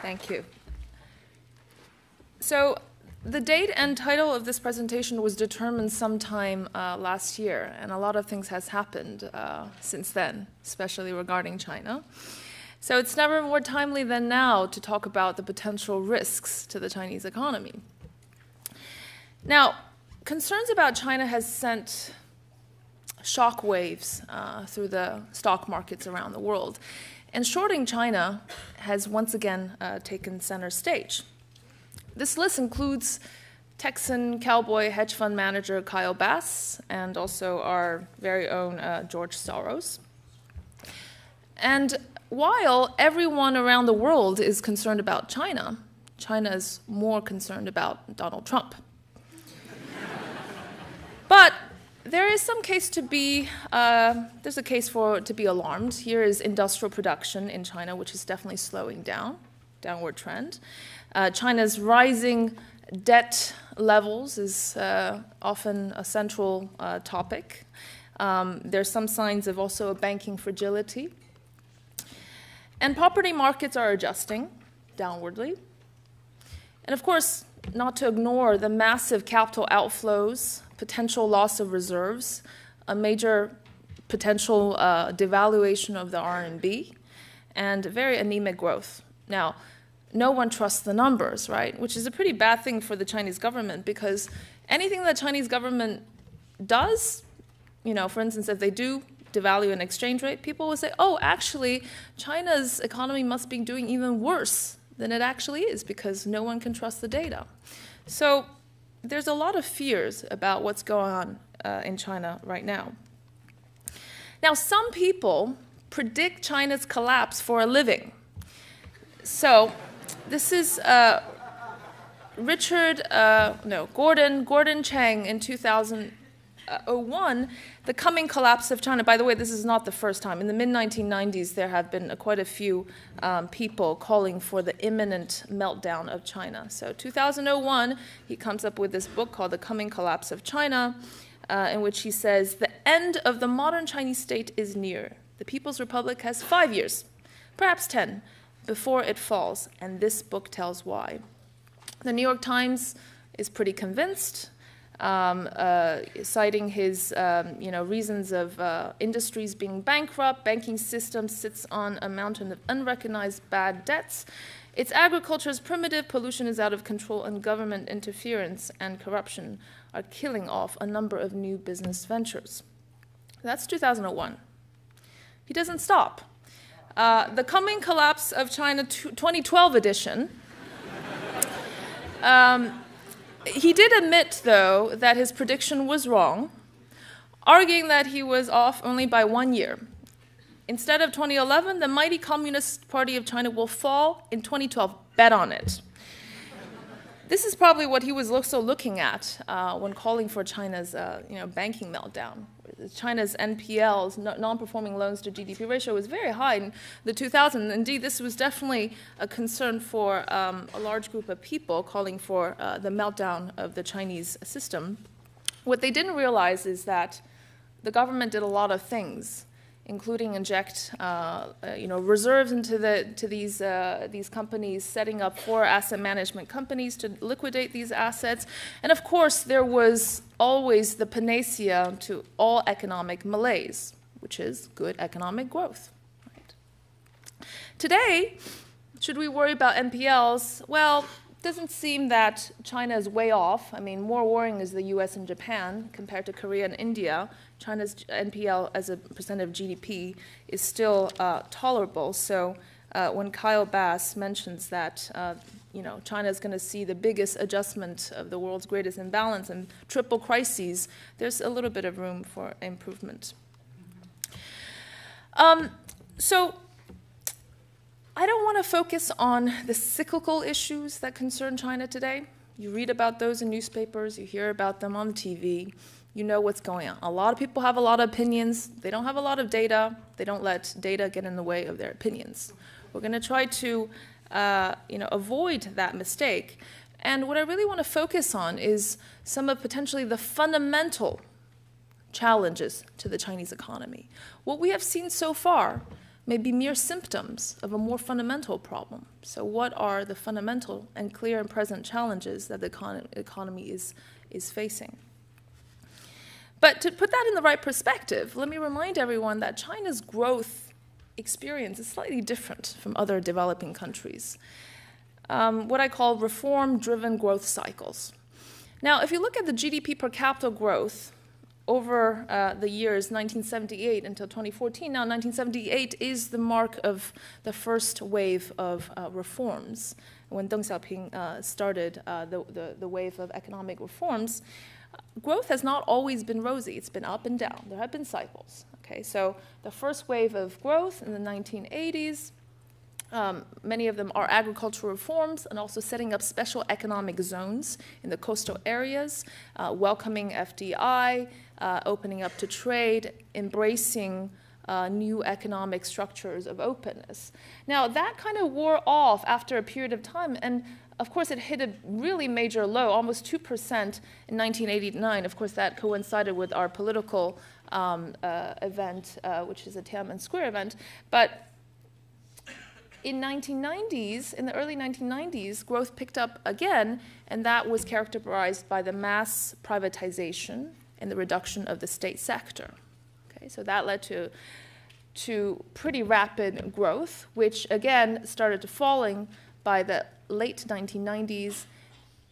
Thank you. So the date and title of this presentation was determined sometime last year, and a lot of things has happened since then, especially regarding China. So it's never more timely than now to talk about the potential risks to the Chinese economy. Now, concerns about China has sent shock waves through the stock markets around the world. And shorting China has once again taken center stage. This list includes Texan cowboy hedge fund manager Kyle Bass and also our very own George Soros. And while everyone around the world is concerned about China, China is more concerned about Donald Trump. But there is some case to be, there's a case to be alarmed. Here is industrial production in China, which is definitely slowing down, downward trend. China's rising debt levels is often a central topic. There's some signs of also a banking fragility. And property markets are adjusting downwardly. And of course, not to ignore the massive capital outflows, potential loss of reserves, a major potential devaluation of the RMB, and very anemic growth. Now, no one trusts the numbers, right? Which is a pretty bad thing for the Chinese government, because anything the Chinese government does, for instance, if they do devalue an exchange rate, people will say, oh, actually, China's economy must be doing even worse than it actually is, because no one can trust the data. So there's a lot of fears about what's going on in China right now. Now, some people predict China's collapse for a living. So this is Gordon Chang in 2001, The Coming Collapse of China. By the way, this is not the first time. In the mid-1990s, there have been quite a few people calling for the imminent meltdown of China. So 2001, he comes up with this book called The Coming Collapse of China, in which he says, the end of the modern Chinese state is near. The People's Republic has 5 years, perhaps 10, before it falls, and this book tells why. The New York Times is pretty convinced, citing his reasons of industries being bankrupt, banking system sits on a mountain of unrecognized bad debts, its agriculture is primitive, pollution is out of control, and government interference and corruption are killing off a number of new business ventures. That's 2001. He doesn't stop. The Coming Collapse of China 2012 edition. He did admit, though, that his prediction was wrong, arguing that he was off only by 1 year. Instead of 2011, the mighty Communist Party of China will fall in 2012. Bet on it. This is probably what he was also looking at when calling for China's banking meltdown. China's NPLs, non-performing loans to GDP ratio, was very high in the 2000s. Indeed, this was definitely a concern for a large group of people calling for the meltdown of the Chinese system. What they didn't realize is that the government did a lot of things, including inject reserves into these companies, setting up 4 asset management companies to liquidate these assets. And of course, there was always the panacea to all economic malaise, which is good economic growth. Right? Today, should we worry about NPLs? Well, it doesn't seem that China is way off. I mean, more worrying is the US and Japan compared to Korea and India. China's NPL as a percent of GDP is still tolerable. So when Kyle Bass mentions that China is going to see the biggest adjustment of the world's greatest imbalance and triple crises, there's a little bit of room for improvement. So I don't want to focus on the cyclical issues that concern China today. You read about those in newspapers, you hear about them on TV. You know what's going on. A lot of people have a lot of opinions. They don't have a lot of data. They don't let data get in the way of their opinions. We're going to try to avoid that mistake. And what I really want to focus on is some of potentially the fundamental challenges to the Chinese economy. What we have seen so far may be mere symptoms of a more fundamental problem. So what are the fundamental and clear and present challenges that the economy is facing? But to put that in the right perspective, let me remind everyone that China's growth experience is slightly different from other developing countries. What I call reform-driven growth cycles. Now, if you look at the GDP per capita growth over the years 1978 until 2014, now 1978 is the mark of the first wave of reforms. When Deng Xiaoping started the wave of economic reforms, growth has not always been rosy. It's been up and down. There have been cycles. Okay, so the first wave of growth in the 1980s, many of them are agricultural reforms and also setting up special economic zones in the coastal areas, welcoming FDI, opening up to trade, embracing new economic structures of openness. Now, that kind of wore off after a period of time, and of course, it hit a really major low, almost 2% in 1989. Of course, that coincided with our political event, which is a Tiananmen Square event. But in the early 1990s, growth picked up again, and that was characterized by the mass privatization and the reduction of the state sector. Okay, so that led to pretty rapid growth, which again started to falling by the late 1990s,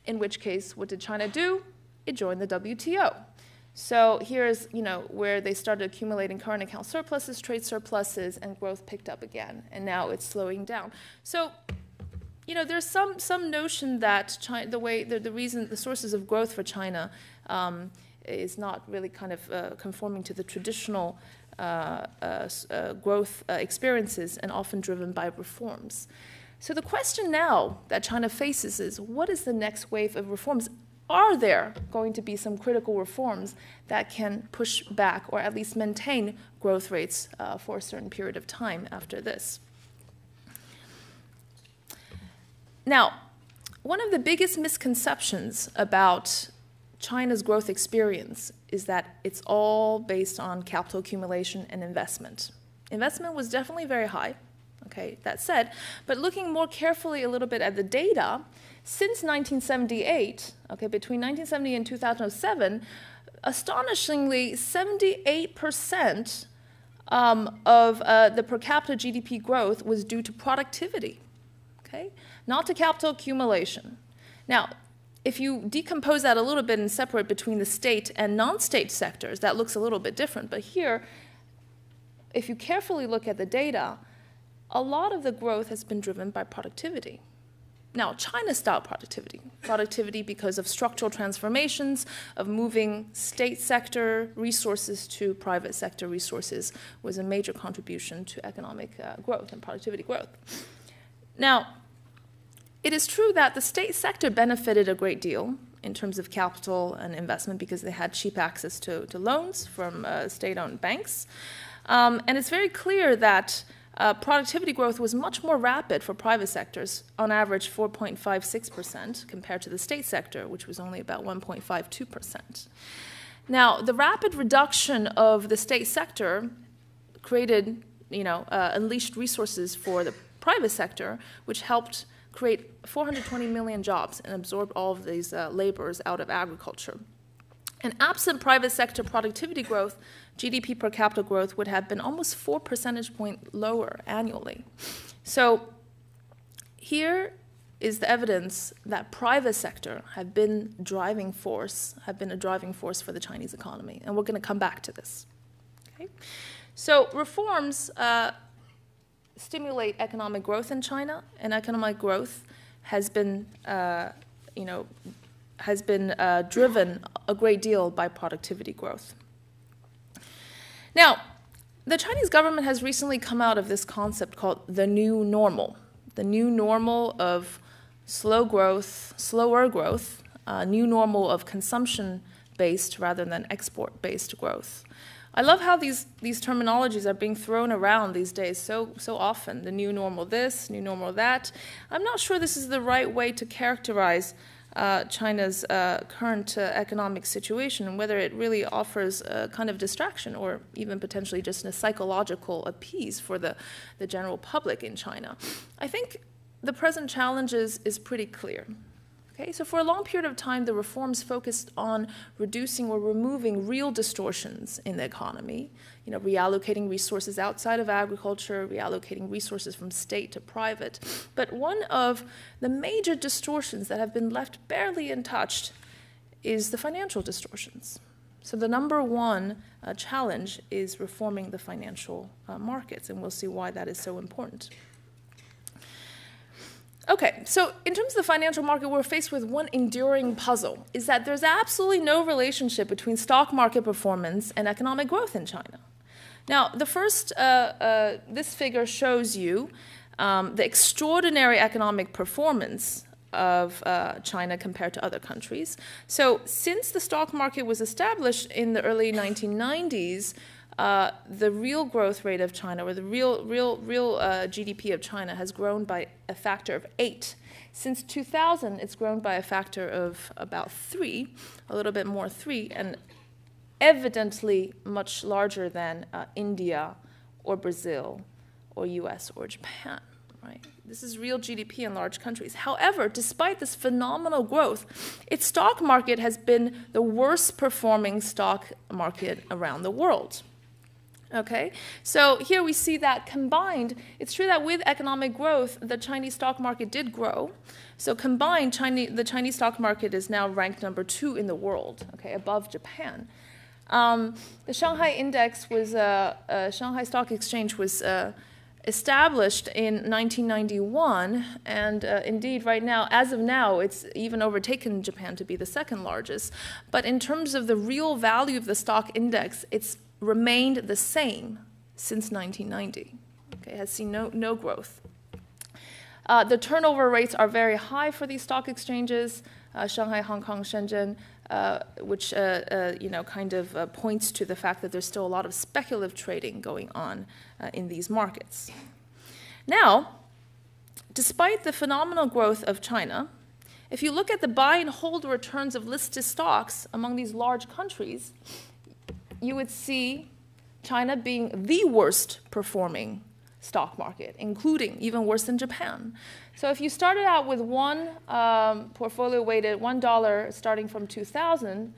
in which case, what did China do? It joined the WTO. So here's where they started accumulating current account surpluses, trade surpluses, and growth picked up again, and now it's slowing down. So there's some notion that China, the sources of growth for China is not really kind of conforming to the traditional growth experiences and often driven by reforms. So the question now that China faces is, what is the next wave of reforms? Are there going to be some critical reforms that can push back or at least maintain growth rates for a certain period of time after this? Now, one of the biggest misconceptions about China's growth experience is that it's all based on capital accumulation and investment. Investment was definitely very high. Okay, that said, but looking more carefully a little bit at the data, since 1978, okay, between 1970 and 2007, astonishingly, 78% of the per capita GDP growth was due to productivity, okay, not to capital accumulation. Now, if you decompose that a little bit and separate between the state and non-state sectors, that looks a little bit different. But here, if you carefully look at the data, a lot of the growth has been driven by productivity. Now, China-style productivity because of structural transformations, of moving state sector resources to private sector resources, was a major contribution to economic growth and productivity growth. Now, it is true that the state sector benefited a great deal in terms of capital and investment because they had cheap access to loans from state-owned banks. And it's very clear that productivity growth was much more rapid for private sectors, on average 4.56% compared to the state sector, which was only about 1.52%. Now, the rapid reduction of the state sector created, unleashed resources for the private sector, which helped create 420 million jobs and absorb all of these laborers out of agriculture. And absent private sector productivity growth, GDP per capita growth would have been almost 4 percentage points lower annually. So here is the evidence that private sector have been a driving force for the Chinese economy. And we're going to come back to this. Okay? So reforms stimulate economic growth in China, and economic growth has been driven a great deal by productivity growth. Now, the Chinese government has recently come out of this concept called the new normal of slower growth, new normal of consumption-based rather than export-based growth. I love how these terminologies are being thrown around these days so often, the new normal this, new normal that. I'm not sure this is the right way to characterize China's current economic situation and whether it really offers a kind of distraction or even potentially just a psychological appease for the general public in China. I think the present challenge is pretty clear. Okay, so for a long period of time, the reforms focused on reducing or removing real distortions in the economy, reallocating resources outside of agriculture, reallocating resources from state to private. But one of the major distortions that have been left barely untouched is the financial distortions. So the number one challenge is reforming the financial markets, and we'll see why that is so important. Okay, so in terms of the financial market, we're faced with one enduring puzzle, is that there's absolutely no relationship between stock market performance and economic growth in China. Now, the first, this figure shows you the extraordinary economic performance of China compared to other countries. So since the stock market was established in the early 1990s, the real growth rate of China, or the real GDP of China, has grown by a factor of 8. Since 2000, it's grown by a factor of about 3, a little bit more 3, and evidently much larger than India or Brazil or US or Japan, right? This is real GDP in large countries. However, despite this phenomenal growth, its stock market has been the worst performing stock market around the world. Okay, so here we see that combined, it's true that with economic growth, the Chinese stock market did grow. So combined, the Chinese stock market is now ranked number 2 in the world, okay, above Japan. The Shanghai Index was, Shanghai Stock Exchange was established in 1991, and indeed right now, as of now, it's even overtaken Japan to be the second largest. But in terms of the real value of the stock index, it's remained the same since 1990. Okay, has seen no growth. The turnover rates are very high for these stock exchanges, Shanghai, Hong Kong, Shenzhen, which kind of points to the fact that there's still a lot of speculative trading going on in these markets. Now, despite the phenomenal growth of China, if you look at the buy and hold returns of listed stocks among these large countries, you would see China being the worst performing stock market, including even worse than Japan. So if you started out with one portfolio weighted $1 starting from 2000,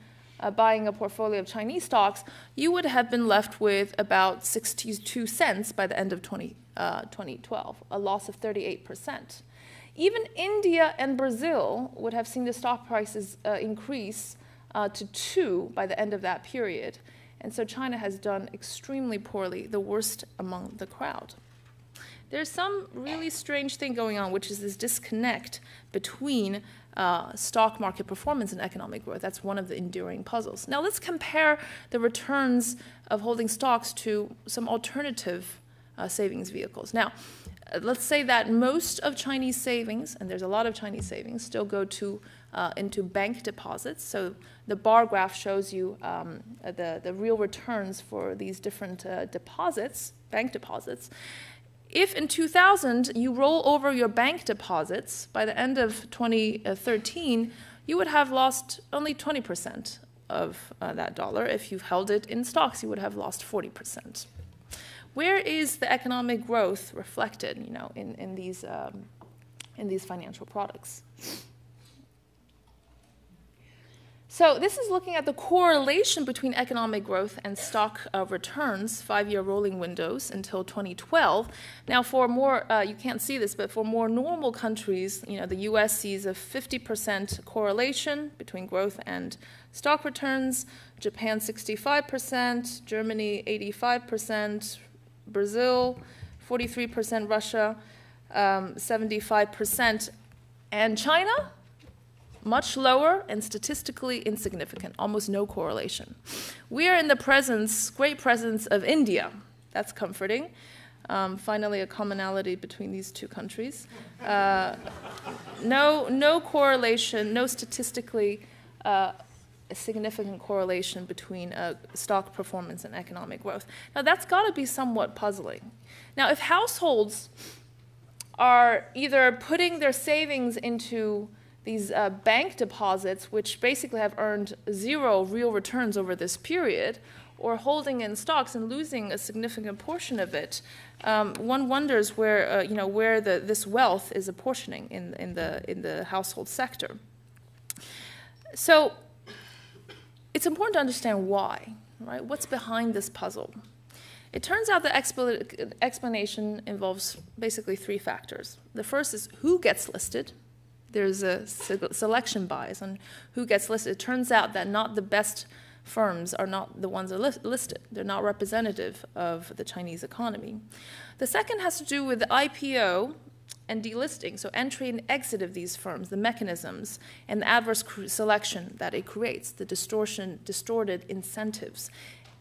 buying a portfolio of Chinese stocks, you would have been left with about 62 cents by the end of 2012, a loss of 38%. Even India and Brazil would have seen the stock prices increase to 2 by the end of that period. And so China has done extremely poorly, the worst among the crowd. There's some really strange thing going on, which is this disconnect between stock market performance and economic growth. That's one of the enduring puzzles. Now let's compare the returns of holding stocks to some alternative savings vehicles. Now, let's say that most of Chinese savings, and there's a lot of Chinese savings, still go into bank deposits. So the bar graph shows you the real returns for these different deposits, bank deposits. If in 2000 you roll over your bank deposits, by the end of 2013, you would have lost only 20% of that dollar. If you've held it in stocks, you would have lost 40%. Where is the economic growth reflected, in these financial products? So this is looking at the correlation between economic growth and stock returns, 5-year rolling windows until 2012. Now for more, you can't see this, but for more normal countries, the US sees a 50% correlation between growth and stock returns, Japan 65%, Germany 85%, Brazil 43%, Russia 75%, and China much lower and statistically insignificant, almost no correlation. We are in the great presence of India. That's comforting. Finally, a commonality between these two countries. No correlation, no statistically significant correlation between stock performance and economic growth. Now, that's got to be somewhat puzzling. Now, if households are either putting their savings into these bank deposits, which basically have earned 0 real returns over this period, or holding in stocks and losing a significant portion of it, one wonders where this wealth is apportioning in the household sector. So it's important to understand why, right? What's behind this puzzle? It turns out the explanation involves basically 3 factors. The first is who gets listed. There's a selection bias on who gets listed. It turns out that not the best firms are not the ones that are listed. They're not representative of the Chinese economy. The second has to do with the IPO and delisting, so entry and exit of these firms, the mechanisms, and the adverse selection that it creates, the distorted incentives,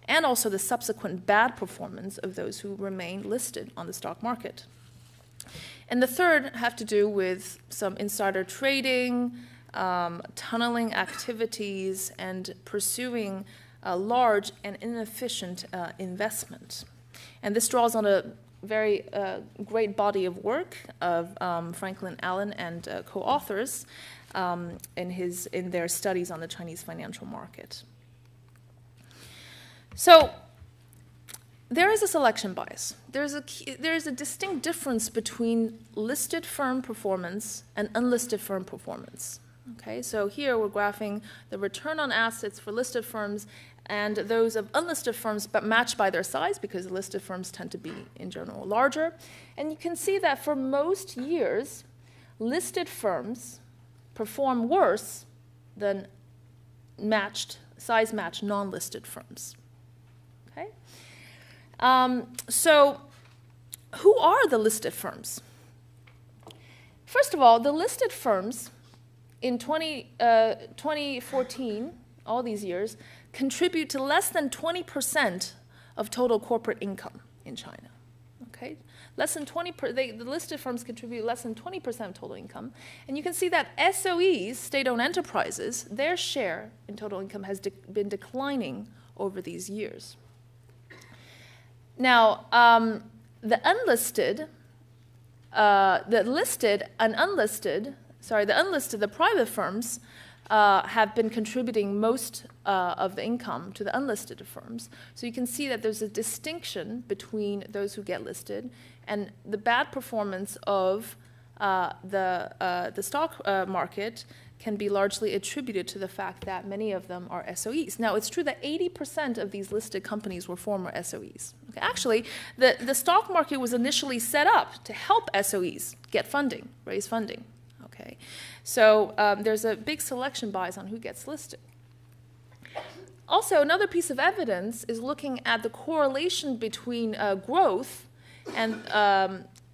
and also the subsequent bad performance of those who remain listed on the stock market. And the third have to do with some insider trading, tunneling activities, and pursuing a large and inefficient investment. And this draws on a very great body of work of Franklin Allen and co-authors in their studies on the Chinese financial market. So there is a selection bias. There is a distinct difference between listed firm performance and unlisted firm performance. Okay, so here we're graphing the return on assets for listed firms and those of unlisted firms, but matched by their size, because listed firms tend to be, in general, larger. And you can see that for most years, listed firms perform worse than size-matched non-listed firms. Okay? So who are the listed firms? First of all, the listed firms in 2014, all these years, contribute to less than 20% of total corporate income in China. Okay? Less than the listed firms contribute less than 20% of total income. And you can see that SOEs, state-owned enterprises, their share in total income has been declining over these years. Now, the private firms have been contributing most of the income to the unlisted firms. So you can see that there's a distinction between those who get listed, and the bad performance of the stock market can be largely attributed to the fact that many of them are SOEs. Now, it's true that 80% of these listed companies were former SOEs. Okay? Actually, the stock market was initially set up to help SOEs get funding, raise funding. Okay? So there's a big selection bias on who gets listed. Also, another piece of evidence is looking at the correlation between growth and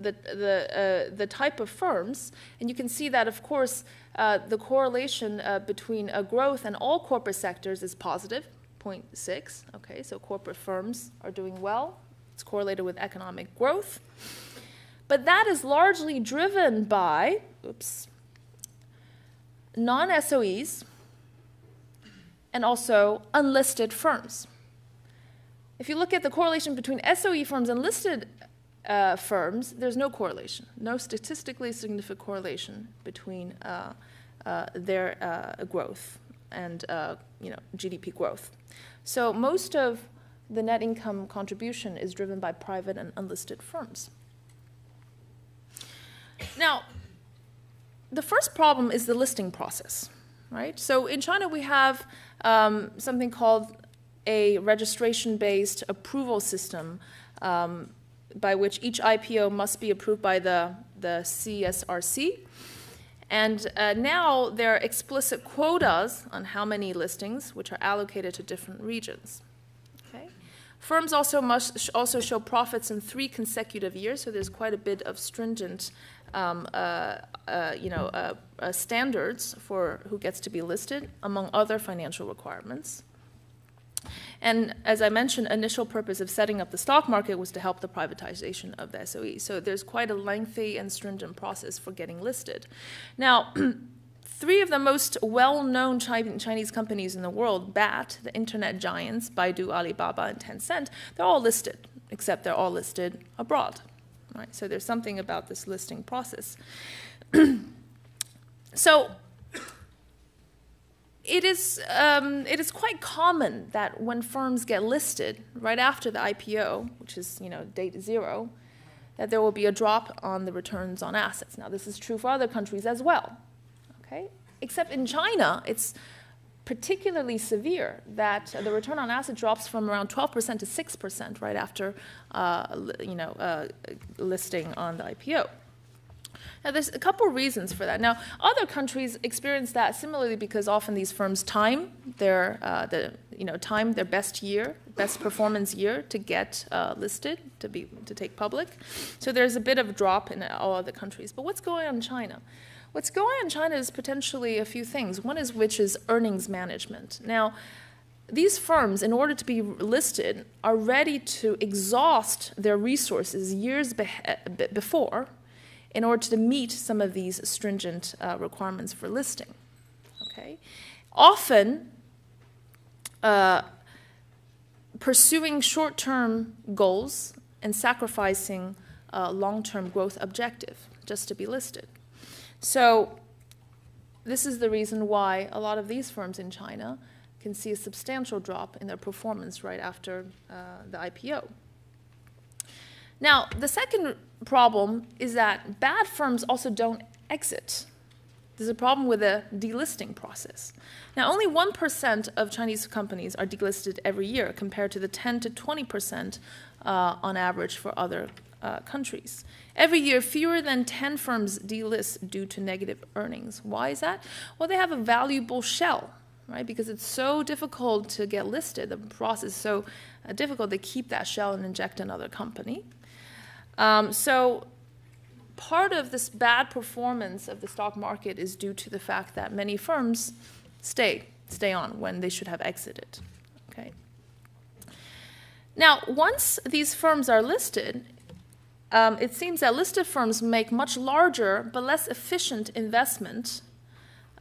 the type of firms. And you can see that, of course, the correlation between growth and all corporate sectors is positive, 0.6. Okay, so corporate firms are doing well. It's correlated with economic growth. But that is largely driven by, non-SOEs and also unlisted firms. If you look at the correlation between SOE firms and listed firms, there's no correlation, no statistically significant correlation between their growth and GDP growth. So most of the net income contribution is driven by private and unlisted firms. Now, the first problem is the listing process, right? So in China, we have something called a registration-based approval system by which each IPO must be approved by the CSRC. And now there are explicit quotas on how many listings, which are allocated to different regions. Okay? Firms also must show profits in 3 consecutive years, so there's quite a bit of stringent standards for who gets to be listed, among other financial requirements. And as I mentioned, initial purpose of setting up the stock market was to help the privatization of the SOE. So there's quite a lengthy and stringent process for getting listed. Now, 3 of the most well-known Chinese companies in the world, BAT, the internet giants, Baidu, Alibaba, and Tencent, they're all listed, except they're all listed abroad. Right? So there's something about this listing process. So it is quite common that when firms get listed right after the IPO, which is date 0, that there will be a drop on the returns on assets. Now, this is true for other countries as well, okay? Except in China, it's particularly severe that the return on asset drops from around 12% to 6% right after listing on the IPO. Now, there's a couple reasons for that. Now, other countries experience that similarly because often these firms time their best performance year to get listed, to take public. So there's a bit of a drop in all other countries. But what's going on in China? What's going on in China is potentially a few things. One is which is earnings management. Now, these firms, in order to be listed, are ready to exhaust their resources years before in order to meet some of these stringent requirements for listing. Okay? Often, pursuing short-term goals and sacrificing long-term growth objective just to be listed. So this is the reason why a lot of these firms in China can see a substantial drop in their performance right after the IPO. Now, the second problem is that bad firms also don't exit. There's a problem with the delisting process. Now, only 1% of Chinese companies are delisted every year compared to the 10 to 20% on average for other countries. Every year, fewer than 10 firms delist due to negative earnings. Why is that? Well, they have a valuable shell, right? Because it's so difficult to get listed. The process is so difficult to keep that shell and inject another company. So part of this bad performance of the stock market is due to the fact that many firms stay on when they should have exited. Okay. Now, once these firms are listed, it seems that listed firms make much larger but less efficient investment,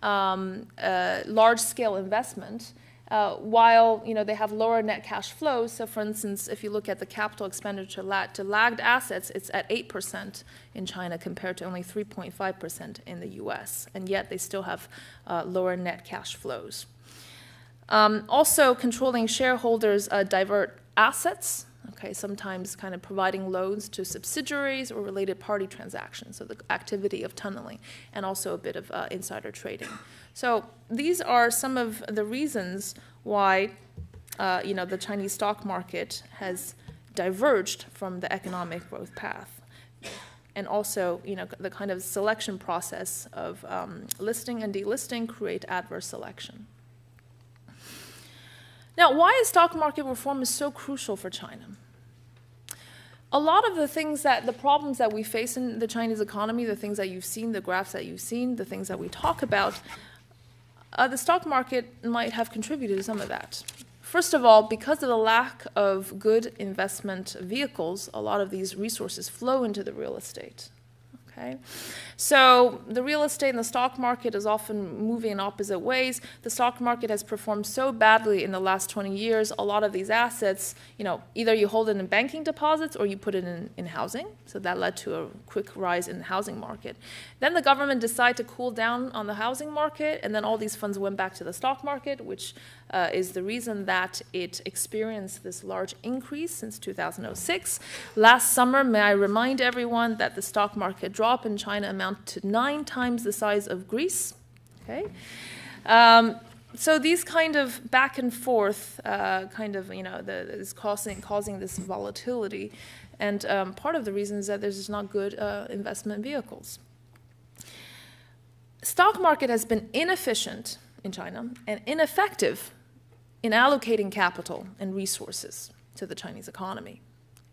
large-scale investment, while they have lower net cash flows. So, for instance, if you look at the capital expenditure to lagged assets, it's at 8% in China compared to only 3.5% in the U.S., and yet they still have lower net cash flows. Also, controlling shareholders divert assets. Okay, sometimes kind of providing loans to subsidiaries or related party transactions, so the activity of tunneling, and also a bit of insider trading. So these are some of the reasons why the Chinese stock market has diverged from the economic growth path, and also the kind of selection process of listing and delisting create adverse selection. Now, why is stock market reform is so crucial for China? A lot of the problems that we face in the Chinese economy, the things that you've seen, the graphs that you've seen, the things that we talk about, the stock market might have contributed to some of that. First of all, because of the lack of good investment vehicles, a lot of these resources flow into the real estate. Okay? So the real estate and the stock market is often moving in opposite ways. The stock market has performed so badly in the last 20 years, a lot of these assets, either you hold it in banking deposits or you put it in housing. So that led to a quick rise in the housing market. Then the government decided to cool down on the housing market, and then all these funds went back to the stock market, which is the reason that it experienced this large increase since 2006. Last summer, may I remind everyone that the stock market drop in China amounted to 9 times the size of Greece. Okay, so these kind of back and forth, is causing this volatility, and part of the reason is that there's just not good investment vehicles. Stock market has been inefficient in China and ineffective in allocating capital and resources to the Chinese economy,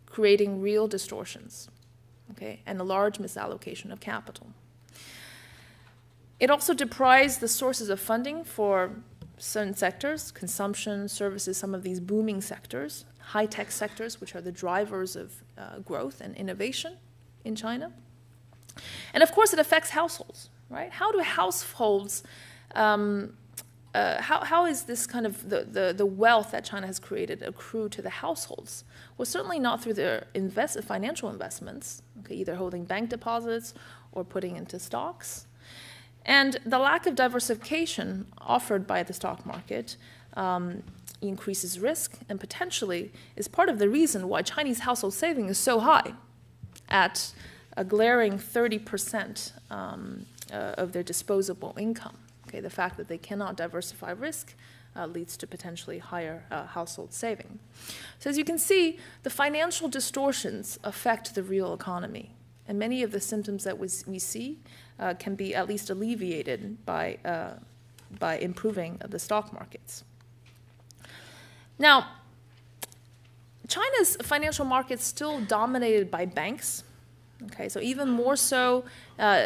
creating real distortions, okay, and a large misallocation of capital. It also deprives the sources of funding for certain sectors, consumption, services, some of these booming sectors, high-tech sectors, which are the drivers of growth and innovation in China. And of course, it affects households, right? How do households how is this kind of the wealth that China has created accrue to the households? Well, certainly not through their financial investments, okay, either holding bank deposits or putting into stocks. And the lack of diversification offered by the stock market increases risk and potentially is part of the reason why Chinese household saving is so high, at a glaring 30% of their disposable income. Okay, the fact that they cannot diversify risk leads to potentially higher household saving. So as you can see, the financial distortions affect the real economy. And many of the symptoms that we see can be at least alleviated by improving the stock markets. Now, China's financial market's still dominated by banks. Okay, so even more so,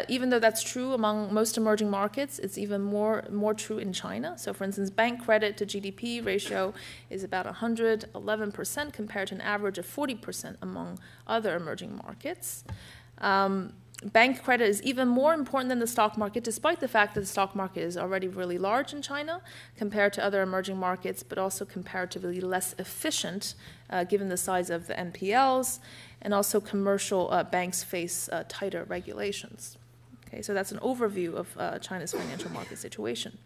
even though that's true among most emerging markets, it's even more true in China. So for instance, bank credit to GDP ratio is about 111% compared to an average of 40% among other emerging markets. Bank credit is even more important than the stock market, despite the fact that the stock market is already really large in China compared to other emerging markets, but also comparatively less efficient given the size of the NPLs, and also commercial banks face tighter regulations. Okay, so that's an overview of China's financial market situation.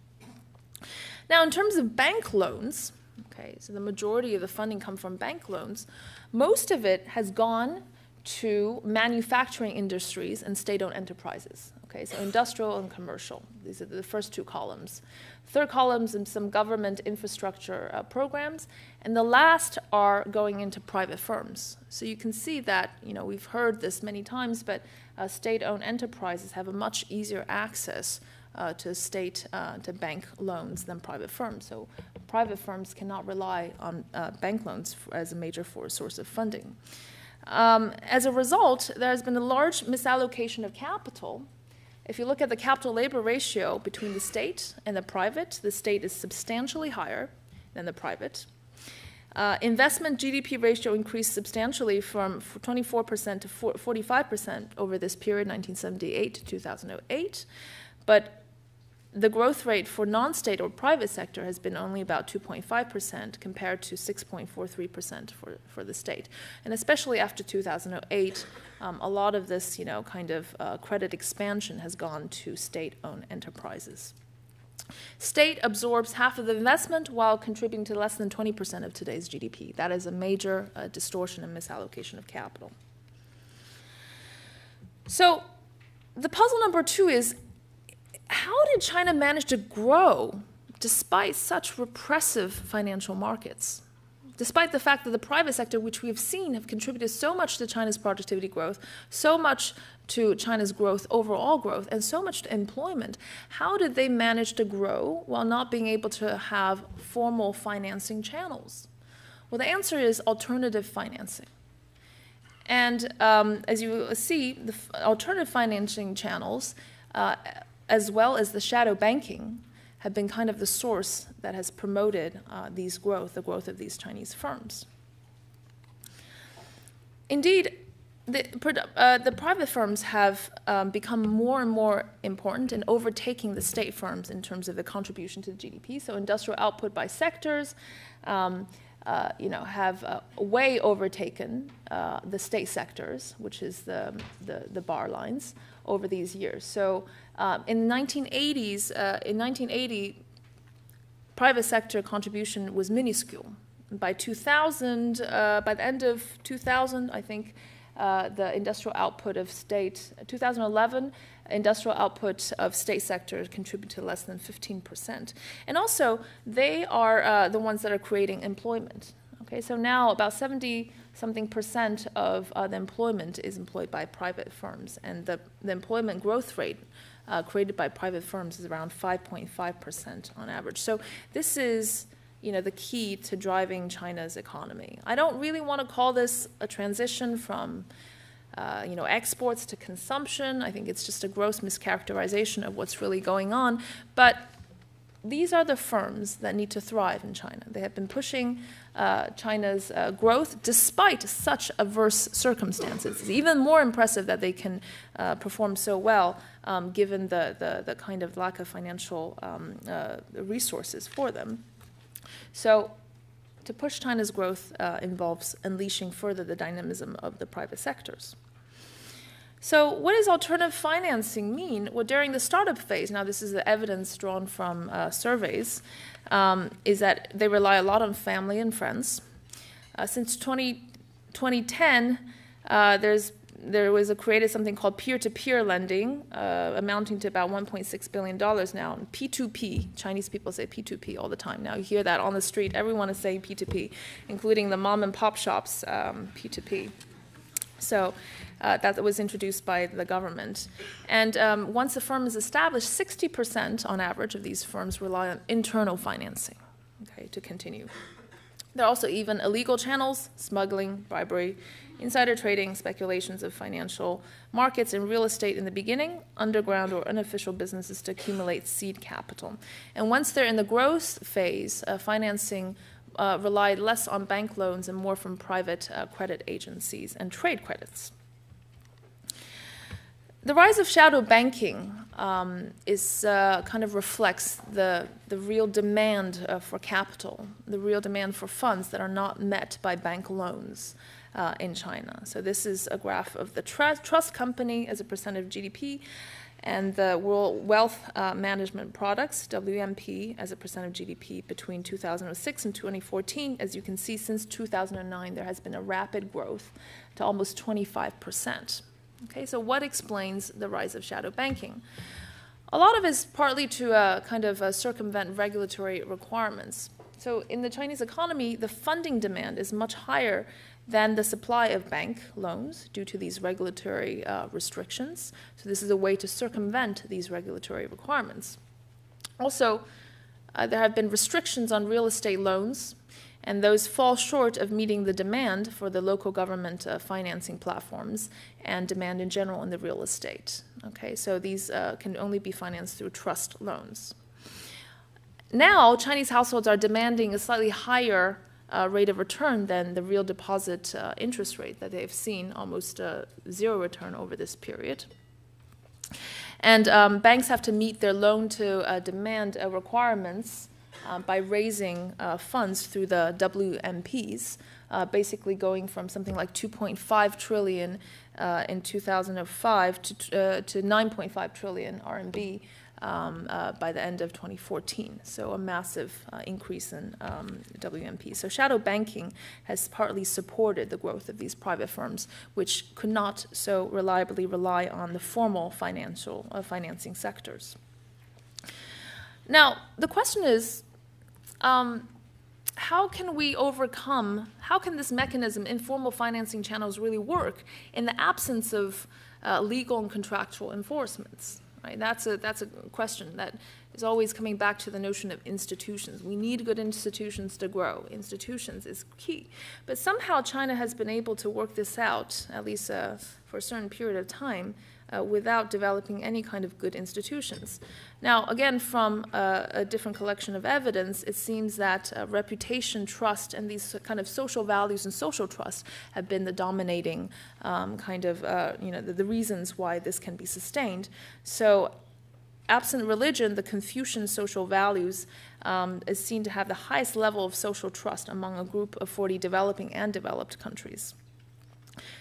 Now, in terms of bank loans, okay, so the majority of the funding comes from bank loans. Most of it has gone to manufacturing industries and state-owned enterprises. Okay, so industrial and commercial. These are the first two columns. Third columns in some government infrastructure programs, and the last are going into private firms. So you can see that, you know, we've heard this many times, but state-owned enterprises have a much easier access to bank loans than private firms. So private firms cannot rely on bank loans as a major source of funding. As a result, there has been a large misallocation of capital. If you look at the capital-labor ratio between the state and the state is substantially higher than the private. Investment GDP ratio increased substantially from 24% to 45% over this period, 1978 to 2008. But the growth rate for non-state or private sector has been only about 2.5% compared to 6.43% for the state. And especially after 2008, a lot of this, you know, kind of credit expansion has gone to state-owned enterprises. State absorbs half of the investment while contributing to less than 20% of today's GDP. That is a major distortion and misallocation of capital. So the puzzle number two is, how did China manage to grow despite such repressive financial markets? Despite the fact that the private sector, which we have seen, have contributed so much to China's productivity growth, so much to China's growth, overall growth, and so much to employment, how did they manage to grow while not being able to have formal financing channels? Well, the answer is alternative financing. And as you will see, the alternative financing channels as well as the shadow banking, have been kind of the source that has promoted the growth of these Chinese firms. Indeed, the private firms have become more and more important in overtaking the state firms in terms of the contribution to the GDP. So industrial output by sectors have way overtaken the state sectors, which is the bar lines, over these years. So in 1980, private sector contribution was minuscule. By 2000, by the end of 2000, I think the industrial output of 2011, industrial output of state sector contributed to less than 15%. And also, they are the ones that are creating employment. Okay, so now about 70-something% of the employment is employed by private firms, and the employment growth rate created by private firms is around 5.5% on average. So this is, you know, the key to driving China's economy. I don't really want to call this a transition from exports to consumption. I think it's just a gross mischaracterization of what's really going on. But these are the firms that need to thrive in China. They have been pushing China's growth despite such adverse circumstances. It's even more impressive that they can perform so well given the kind of lack of financial resources for them. So to push China's growth involves unleashing further the dynamism of the private sectors. So what does alternative financing mean? Well, during the startup phase, now this is the evidence drawn from surveys, is that they rely a lot on family and friends. Since 2010, there was created something called peer-to-peer lending, amounting to about $1.6 billion now. And P2P, Chinese people say P2P all the time. Now you hear that on the street. Everyone is saying P2P, including the mom and pop shops, P2P. So that was introduced by the government. And once a firm is established, 60% on average of these firms rely on internal financing, okay, to continue. There are also even illegal channels, smuggling, bribery, insider trading, speculations of financial markets and real estate in the beginning, underground or unofficial businesses to accumulate seed capital. And once they're in the growth phase, financing relied less on bank loans and more from private credit agencies and trade credits. The rise of shadow banking kind of reflects the real demand for capital, the real demand for funds that are not met by bank loans in China. So this is a graph of the trust company as a percent of GDP and the World Wealth Management Products, WMP, as a percent of GDP between 2006 and 2014. As you can see, since 2009, there has been a rapid growth to almost 25%. Okay, so what explains the rise of shadow banking? A lot of it is partly to kind of circumvent regulatory requirements. So in the Chinese economy, the funding demand is much higher than the supply of bank loans due to these regulatory restrictions. So this is a way to circumvent these regulatory requirements. Also, there have been restrictions on real estate loans, and those fall short of meeting the demand for the local government financing platforms and demand in general in the real estate. Okay, so these can only be financed through trust loans. Now, Chinese households are demanding a slightly higher rate of return than the real deposit interest rate that they've seen, almost zero return over this period. And banks have to meet their loan-to-demand requirements by raising funds through the WMPs, basically going from something like 2.5 trillion in 2005 to 9.5 trillion RMB by the end of 2014. So a massive increase in WMP. So shadow banking has partly supported the growth of these private firms, which could not so reliably rely on the formal financing sectors. Now, the question is, how can this mechanism, informal financing channels, really work in the absence of legal and contractual enforcements? Right? That's a question that is always coming back to the notion of institutions. We need good institutions to grow. Institutions is key. But somehow China has been able to work this out, at least for a certain period of time, without developing any kind of good institutions. Now, again, from a different collection of evidence, it seems that reputation, trust, and these kind of social values and social trust have been the dominating the reasons why this can be sustained. So, absent religion, the Confucian social values is seen to have the highest level of social trust among a group of 40 developing and developed countries.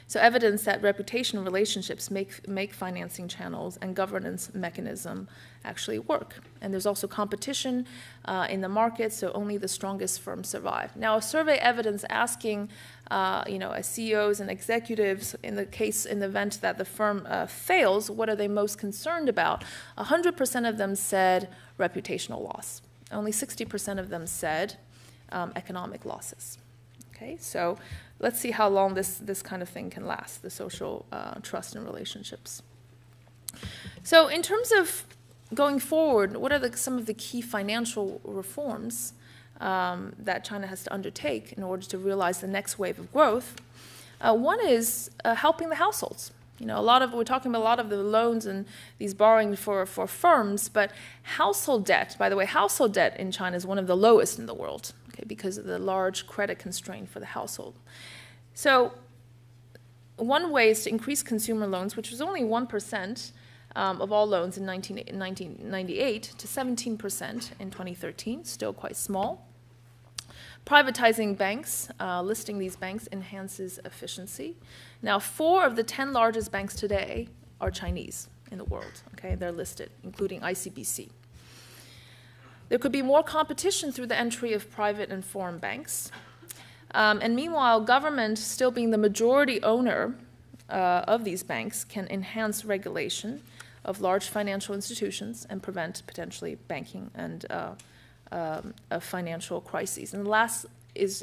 So evidence that reputation relationships make financing channels and governance mechanism actually work. And there's also competition in the market, so only the strongest firms survive. Now, a survey evidence asking CEOs and executives in the event that the firm fails, what are they most concerned about? 100% of them said reputational loss. Only 60% of them said economic losses. Okay, so let's see how long this kind of thing can last, the social trust and relationships. So in terms of going forward, what are some of the key financial reforms that China has to undertake in order to realize the next wave of growth? One is helping the households. You know, we're talking about a lot of the loans and these borrowing for firms, but household debt, by the way, household debt in China is one of the lowest in the world. Okay, because of the large credit constraint for the household. So one way is to increase consumer loans, which was only 1% of all loans in 1998 to 17% in 2013, still quite small. Privatizing banks, listing these banks, enhances efficiency. Now, 4 of the 10 largest banks today are Chinese in the world. Okay, they're listed, including ICBC. There could be more competition through the entry of private and foreign banks. And meanwhile, government, still being the majority owner of these banks, can enhance regulation of large financial institutions and prevent potentially banking and financial crises. And the last is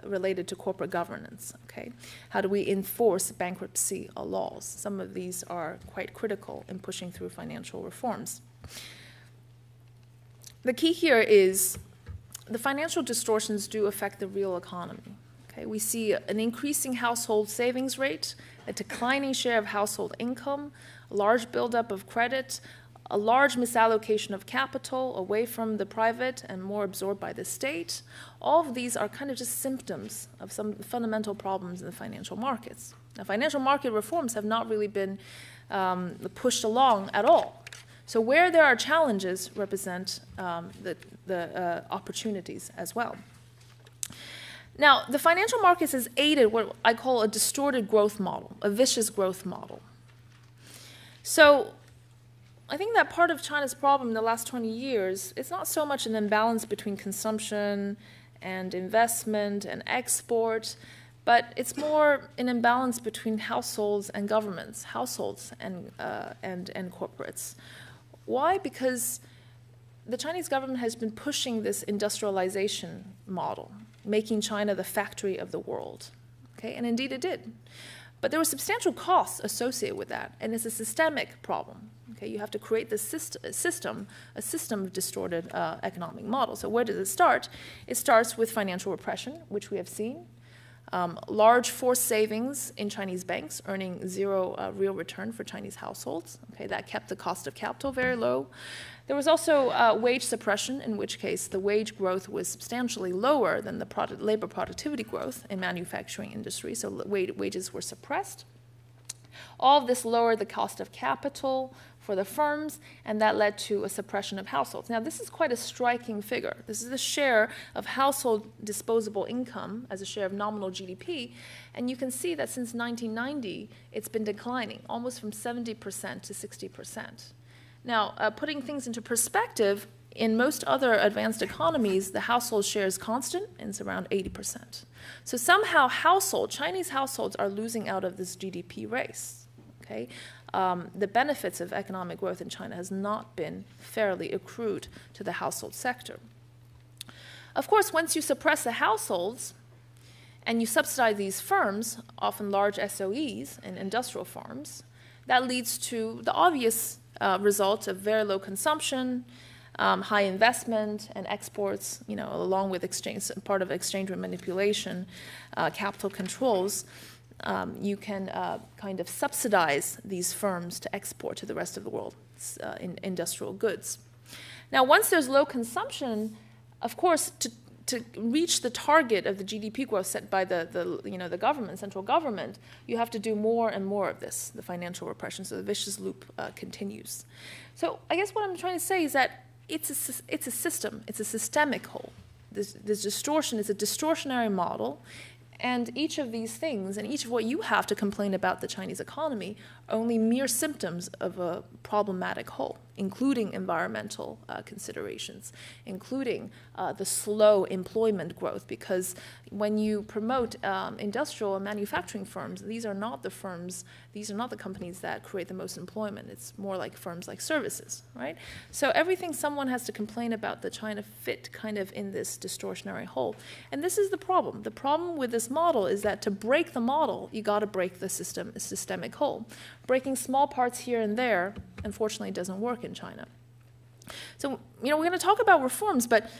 related to corporate governance. Okay, how do we enforce bankruptcy laws? Some of these are quite critical in pushing through financial reforms. The key here is the financial distortions do affect the real economy. Okay, we see an increasing household savings rate, a declining share of household income, a large buildup of credit, a large misallocation of capital away from the private and more absorbed by the state. All of these are kind of just symptoms of some fundamental problems in the financial markets. Now, financial market reforms have not really been pushed along at all. So where there are challenges represent the opportunities as well. Now, the financial markets has aided what I call a distorted growth model, a vicious growth model. So I think that part of China's problem in the last 20 years, it's not so much an imbalance between consumption and investment and export, but it's more an imbalance between households and governments, households and corporates. Why? Because the Chinese government has been pushing this industrialization model, making China the factory of the world. Okay? And indeed it did. But there were substantial costs associated with that, and it's a systemic problem. Okay? You have to create this system of distorted economic models. So where does it start? It starts with financial repression, which we have seen. Large forced savings in Chinese banks, earning zero real return for Chinese households. Okay, that kept the cost of capital very low. There was also wage suppression, in which case the wage growth was substantially lower than the labor productivity growth in manufacturing industry, so wages were suppressed. All of this lowered the cost of capital for the firms, and that led to a suppression of households. Now, this is quite a striking figure. This is the share of household disposable income as a share of nominal GDP, and you can see that since 1990, it's been declining, almost from 70% to 60%. Now, putting things into perspective, in most other advanced economies, the household share is constant, and it's around 80%. So somehow Chinese households are losing out of this GDP race. Okay? The benefits of economic growth in China has not been fairly accrued to the household sector. Of course, once you suppress the households and you subsidize these firms, often large SOEs and industrial farms, that leads to the obvious result of very low consumption, high investment and exports, along with part of exchange rate manipulation, capital controls. You can kind of subsidize these firms to export to the rest of the world in industrial goods. Now, once there's low consumption, of course, to reach the target of the GDP growth set by the government, central government, you have to do more and more of this, the financial repression. So the vicious loop continues. So I guess what I'm trying to say is that it's a system. It's a systemic whole. This distortion is a distortionary model. And each of these things, and each of what you have to complain about the Chinese economy, are only mere symptoms of a problematic whole, including environmental considerations, including the slow employment growth, because when you promote industrial and manufacturing firms, these are not the companies that create the most employment. It's more like firms like services, right? So everything someone has to complain about the China fit kind of in this distortionary whole. And this is the problem. The problem with this model is that to break the model, you got to break the systemic whole. Breaking small parts here and there, unfortunately, doesn't work in China. So, we're going to talk about reforms, but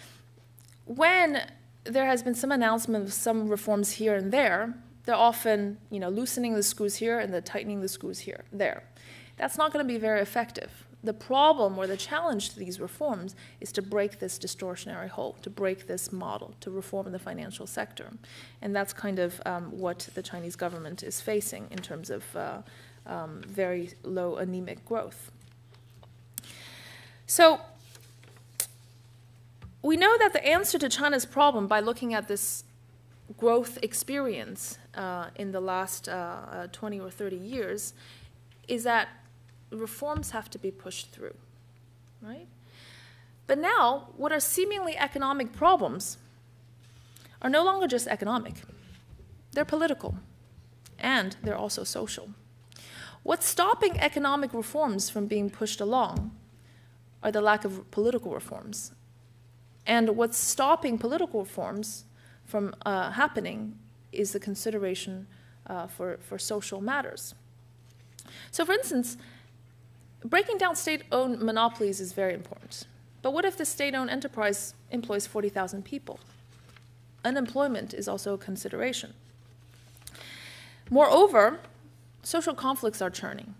when there has been some announcement of some reforms here and there, they're often, loosening the screws here and then tightening the screws there. That's not going to be very effective. The problem or the challenge to these reforms is to break this distortionary whole, to break this model, to reform the financial sector. And that's kind of what the Chinese government is facing in terms of very low anemic growth. So we know that the answer to China's problem by looking at this growth experience in the last 20 or 30 years is that reforms have to be pushed through, right? But now, what are seemingly economic problems are no longer just economic. They're political, and they're also social. What's stopping economic reforms from being pushed along are the lack of political reforms. And what's stopping political reforms from happening is the consideration for social matters. So for instance, breaking down state-owned monopolies is very important. But what if the state-owned enterprise employs 40,000 people? Unemployment is also a consideration. Moreover, social conflicts are churning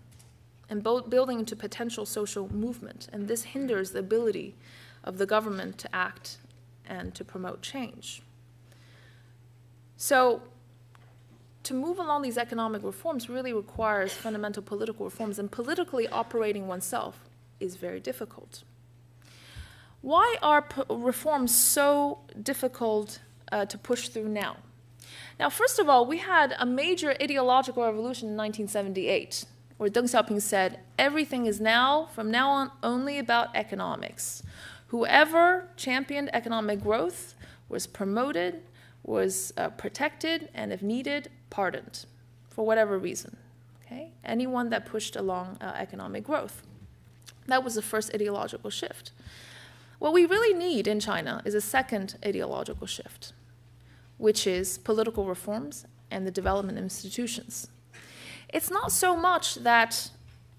and building into potential social movement, and this hinders the ability of the government to act and to promote change. So, to move along these economic reforms really requires fundamental political reforms, and politically operating oneself is very difficult. Why are reforms so difficult to push through now? Now, first of all, we had a major ideological revolution in 1978, where Deng Xiaoping said, everything is now, from now on, only about economics. Whoever championed economic growth was promoted, was protected, and if needed, pardoned, for whatever reason. Okay? Anyone that pushed along economic growth. That was the first ideological shift. What we really need in China is a second ideological shift, which is political reforms and the development of institutions. It's not so much that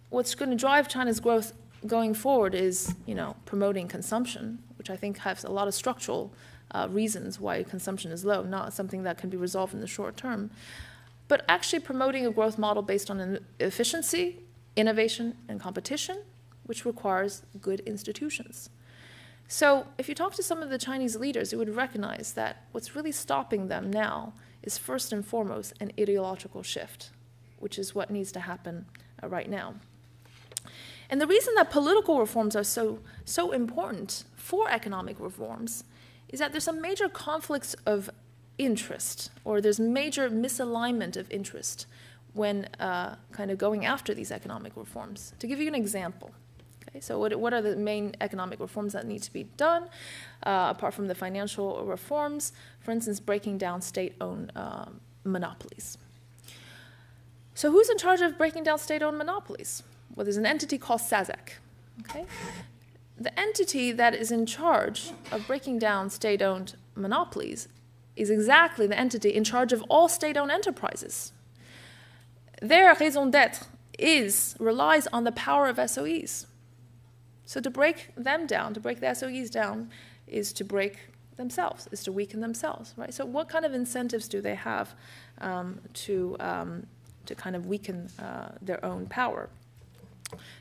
what's going to drive China's growth going forward is, promoting consumption, which I think has a lot of structural reasons why consumption is low, not something that can be resolved in the short term, but actually promoting a growth model based on efficiency, innovation, and competition, which requires good institutions. So if you talk to some of the Chinese leaders, you would recognize that what's really stopping them now is first and foremost an ideological shift, which is what needs to happen right now. And the reason that political reforms are so important for economic reforms is that there's some major conflicts of interest, or there's major misalignment of interest when kind of going after these economic reforms. To give you an example, okay, so what are the main economic reforms that need to be done, apart from the financial reforms? For instance, breaking down state-owned monopolies. So who's in charge of breaking down state-owned monopolies? Well, there's an entity called SASAC. Okay? The entity that is in charge of breaking down state-owned monopolies is exactly the entity in charge of all state-owned enterprises. Their raison d'être relies on the power of SOEs. So to break them down, to break the SOEs down, is to break themselves, is to weaken themselves, right? So what kind of incentives do they have to kind of weaken their own power?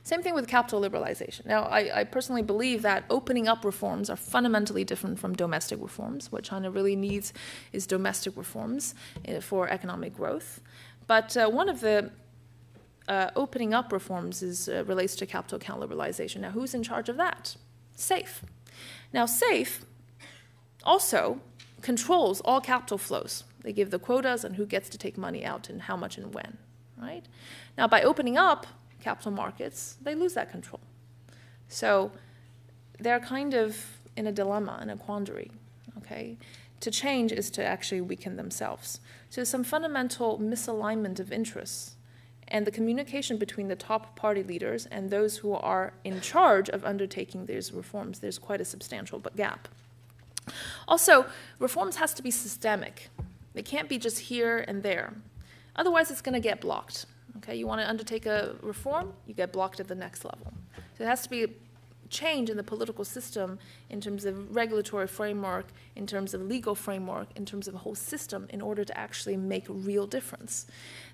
Same thing with capital liberalization. Now, I personally believe that opening up reforms are fundamentally different from domestic reforms. What China really needs is domestic reforms for economic growth. But one of the opening up reforms relates to capital account liberalization. Now, who's in charge of that? SAFE. Now, SAFE also controls all capital flows. They give the quotas on who gets to take money out and how much and when, right? Now, by opening up capital markets, they lose that control. So they're kind of in a dilemma, in a quandary, okay? To change is to actually weaken themselves. So there's some fundamental misalignment of interests, and the communication between the top party leaders and those who are in charge of undertaking these reforms, there's quite a substantial gap. Also, reforms has to be systemic. They can't be just here and there. Otherwise, it's going to get blocked. Okay, you want to undertake a reform, you get blocked at the next level. So it has to be a change in the political system in terms of regulatory framework, in terms of legal framework, in terms of a whole system in order to actually make a real difference.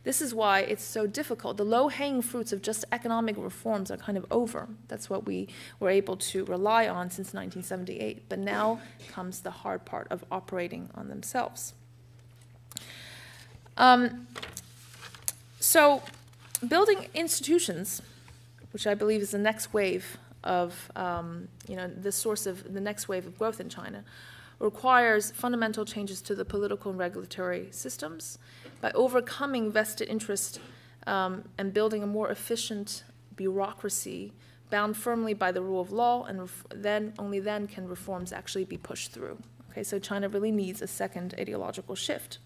This is why it's so difficult. The low-hanging fruits of just economic reforms are kind of over. That's what we were able to rely on since 1978. But now comes the hard part of operating on themselves. So building institutions, which I believe is the next wave of the source of the next wave of growth in China requires fundamental changes to the political and regulatory systems by overcoming vested interest and building a more efficient bureaucracy bound firmly by the rule of law, and only then can reforms actually be pushed through. Okay, so China really needs a second ideological shift.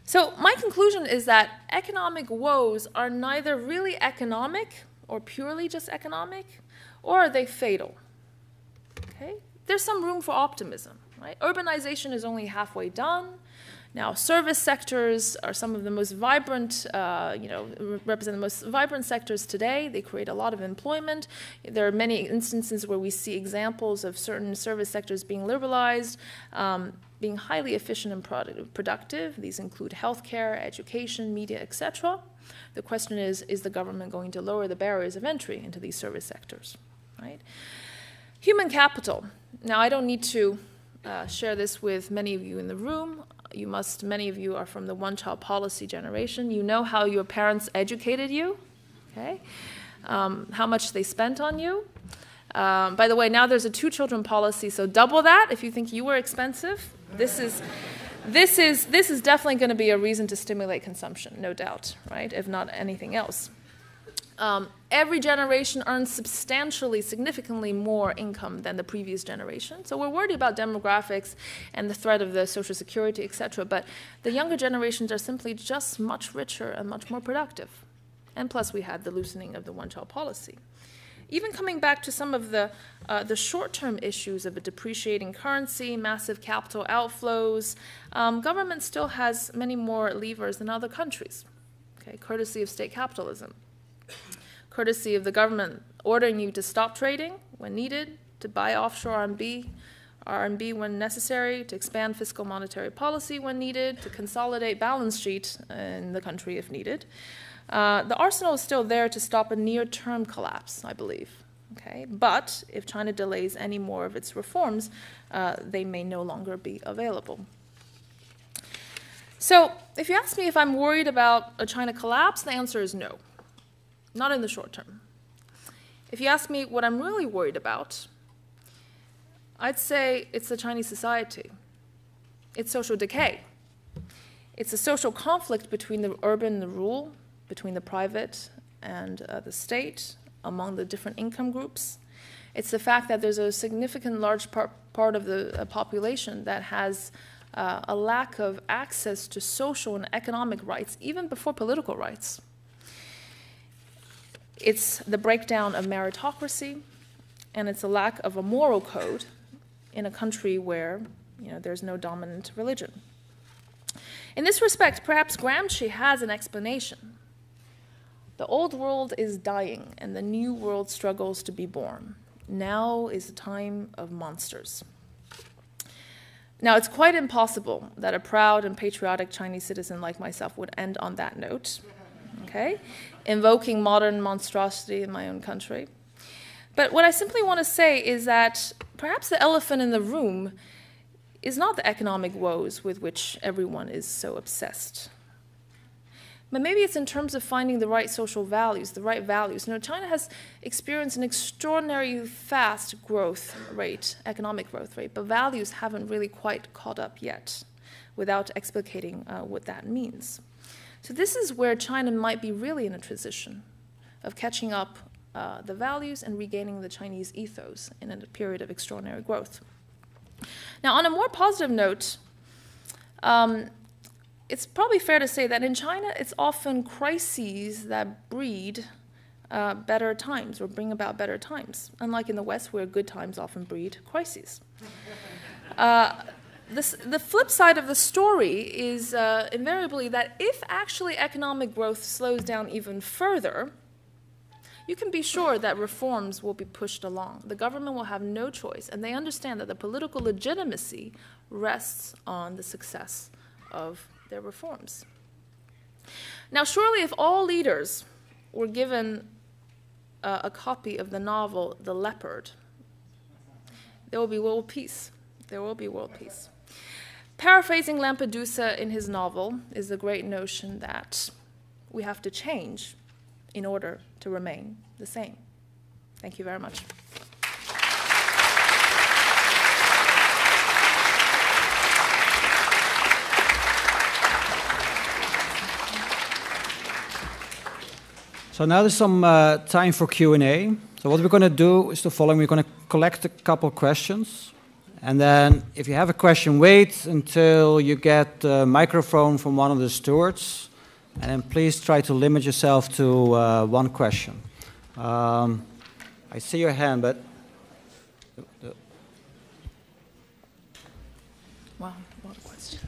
So my conclusion is that economic woes are neither really economic or purely just economic, or are they fatal? Okay? There's some room for optimism, right? Urbanization is only halfway done. Now, service sectors are some of the most vibrant, represent the most vibrant sectors today. They create a lot of employment. There are many instances where we see examples of certain service sectors being liberalized, being highly efficient and productive. These include healthcare, education, media, etc. The question is the government going to lower the barriers of entry into these service sectors, right? Human capital. Now, I don't need to share this with many of you in the room. Many of you are from the one-child policy generation. You know how your parents educated you, okay? How much they spent on you. By the way, now there's a two-children policy, so double that if you think you were expensive. This is definitely going to be a reason to stimulate consumption, no doubt, right? If not anything else. Every generation earns significantly more income than the previous generation. So we're worried about demographics and the threat of the Social Security, etc. But the younger generations are simply just much richer and much more productive. And plus, we had the loosening of the one-child policy. Even coming back to some of the short-term issues of a depreciating currency, massive capital outflows, government still has many more levers than other countries, okay, courtesy of state capitalism. Courtesy of the government ordering you to stop trading when needed, to buy offshore RMB when necessary, to expand fiscal monetary policy when needed, to consolidate balance sheet in the country if needed. The arsenal is still there to stop a near-term collapse, I believe. Okay? But if China delays any more of its reforms, they may no longer be available. So if you ask me if I'm worried about a China collapse, the answer is no. Not in the short term. If you ask me what I'm really worried about, I'd say it's the Chinese society. It's social decay. It's a social conflict between the urban and the rural, between the private and the state, among the different income groups. It's the fact that there's a significant large part of the population that has a lack of access to social and economic rights, even before political rights. It's the breakdown of meritocracy, and it's a lack of a moral code in a country where there's no dominant religion. In this respect, perhaps Gramsci has an explanation. The old world is dying, and the new world struggles to be born. Now is the time of monsters. Now, it's quite impossible that a proud and patriotic Chinese citizen like myself would end on that note. Okay, invoking modern monstrosity in my own country. But what I simply want to say is that perhaps the elephant in the room is not the economic woes with which everyone is so obsessed. But maybe it's in terms of finding the right social values, the right values. China has experienced an extraordinary fast growth rate, economic growth rate, but values haven't really quite caught up yet without explicating what that means. So this is where China might be really in a transition of catching up the values and regaining the Chinese ethos in a period of extraordinary growth. Now, on a more positive note, it's probably fair to say that in China, it's often crises that breed better times or bring about better times, unlike in the West, where good times often breed crises. The flip side of the story is invariably that if actually economic growth slows down even further, you can be sure that reforms will be pushed along. The government will have no choice, and they understand that the political legitimacy rests on the success of their reforms. Now, surely if all leaders were given a copy of the novel The Leopard, there will be world peace. There will be world peace. Paraphrasing Lampedusa in his novel is the great notion that we have to change in order to remain the same. Thank you very much. So now there's some time for Q&A. So what we're going to do is the following. We're going to collect a couple questions. And then if you have a question, wait until you get the microphone from one of the stewards. And then please try to limit yourself to one question. I see your hand, but... Wow, a lot of questions.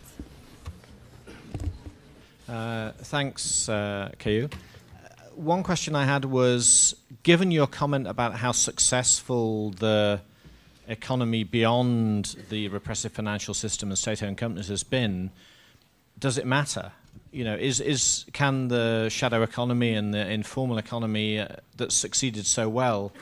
Thanks, Keyu. One question I had was, given your comment about how successful the economy beyond the repressive financial system and state-owned companies has been, does it matter? You know, can the shadow economy and the informal economy that succeeded so well,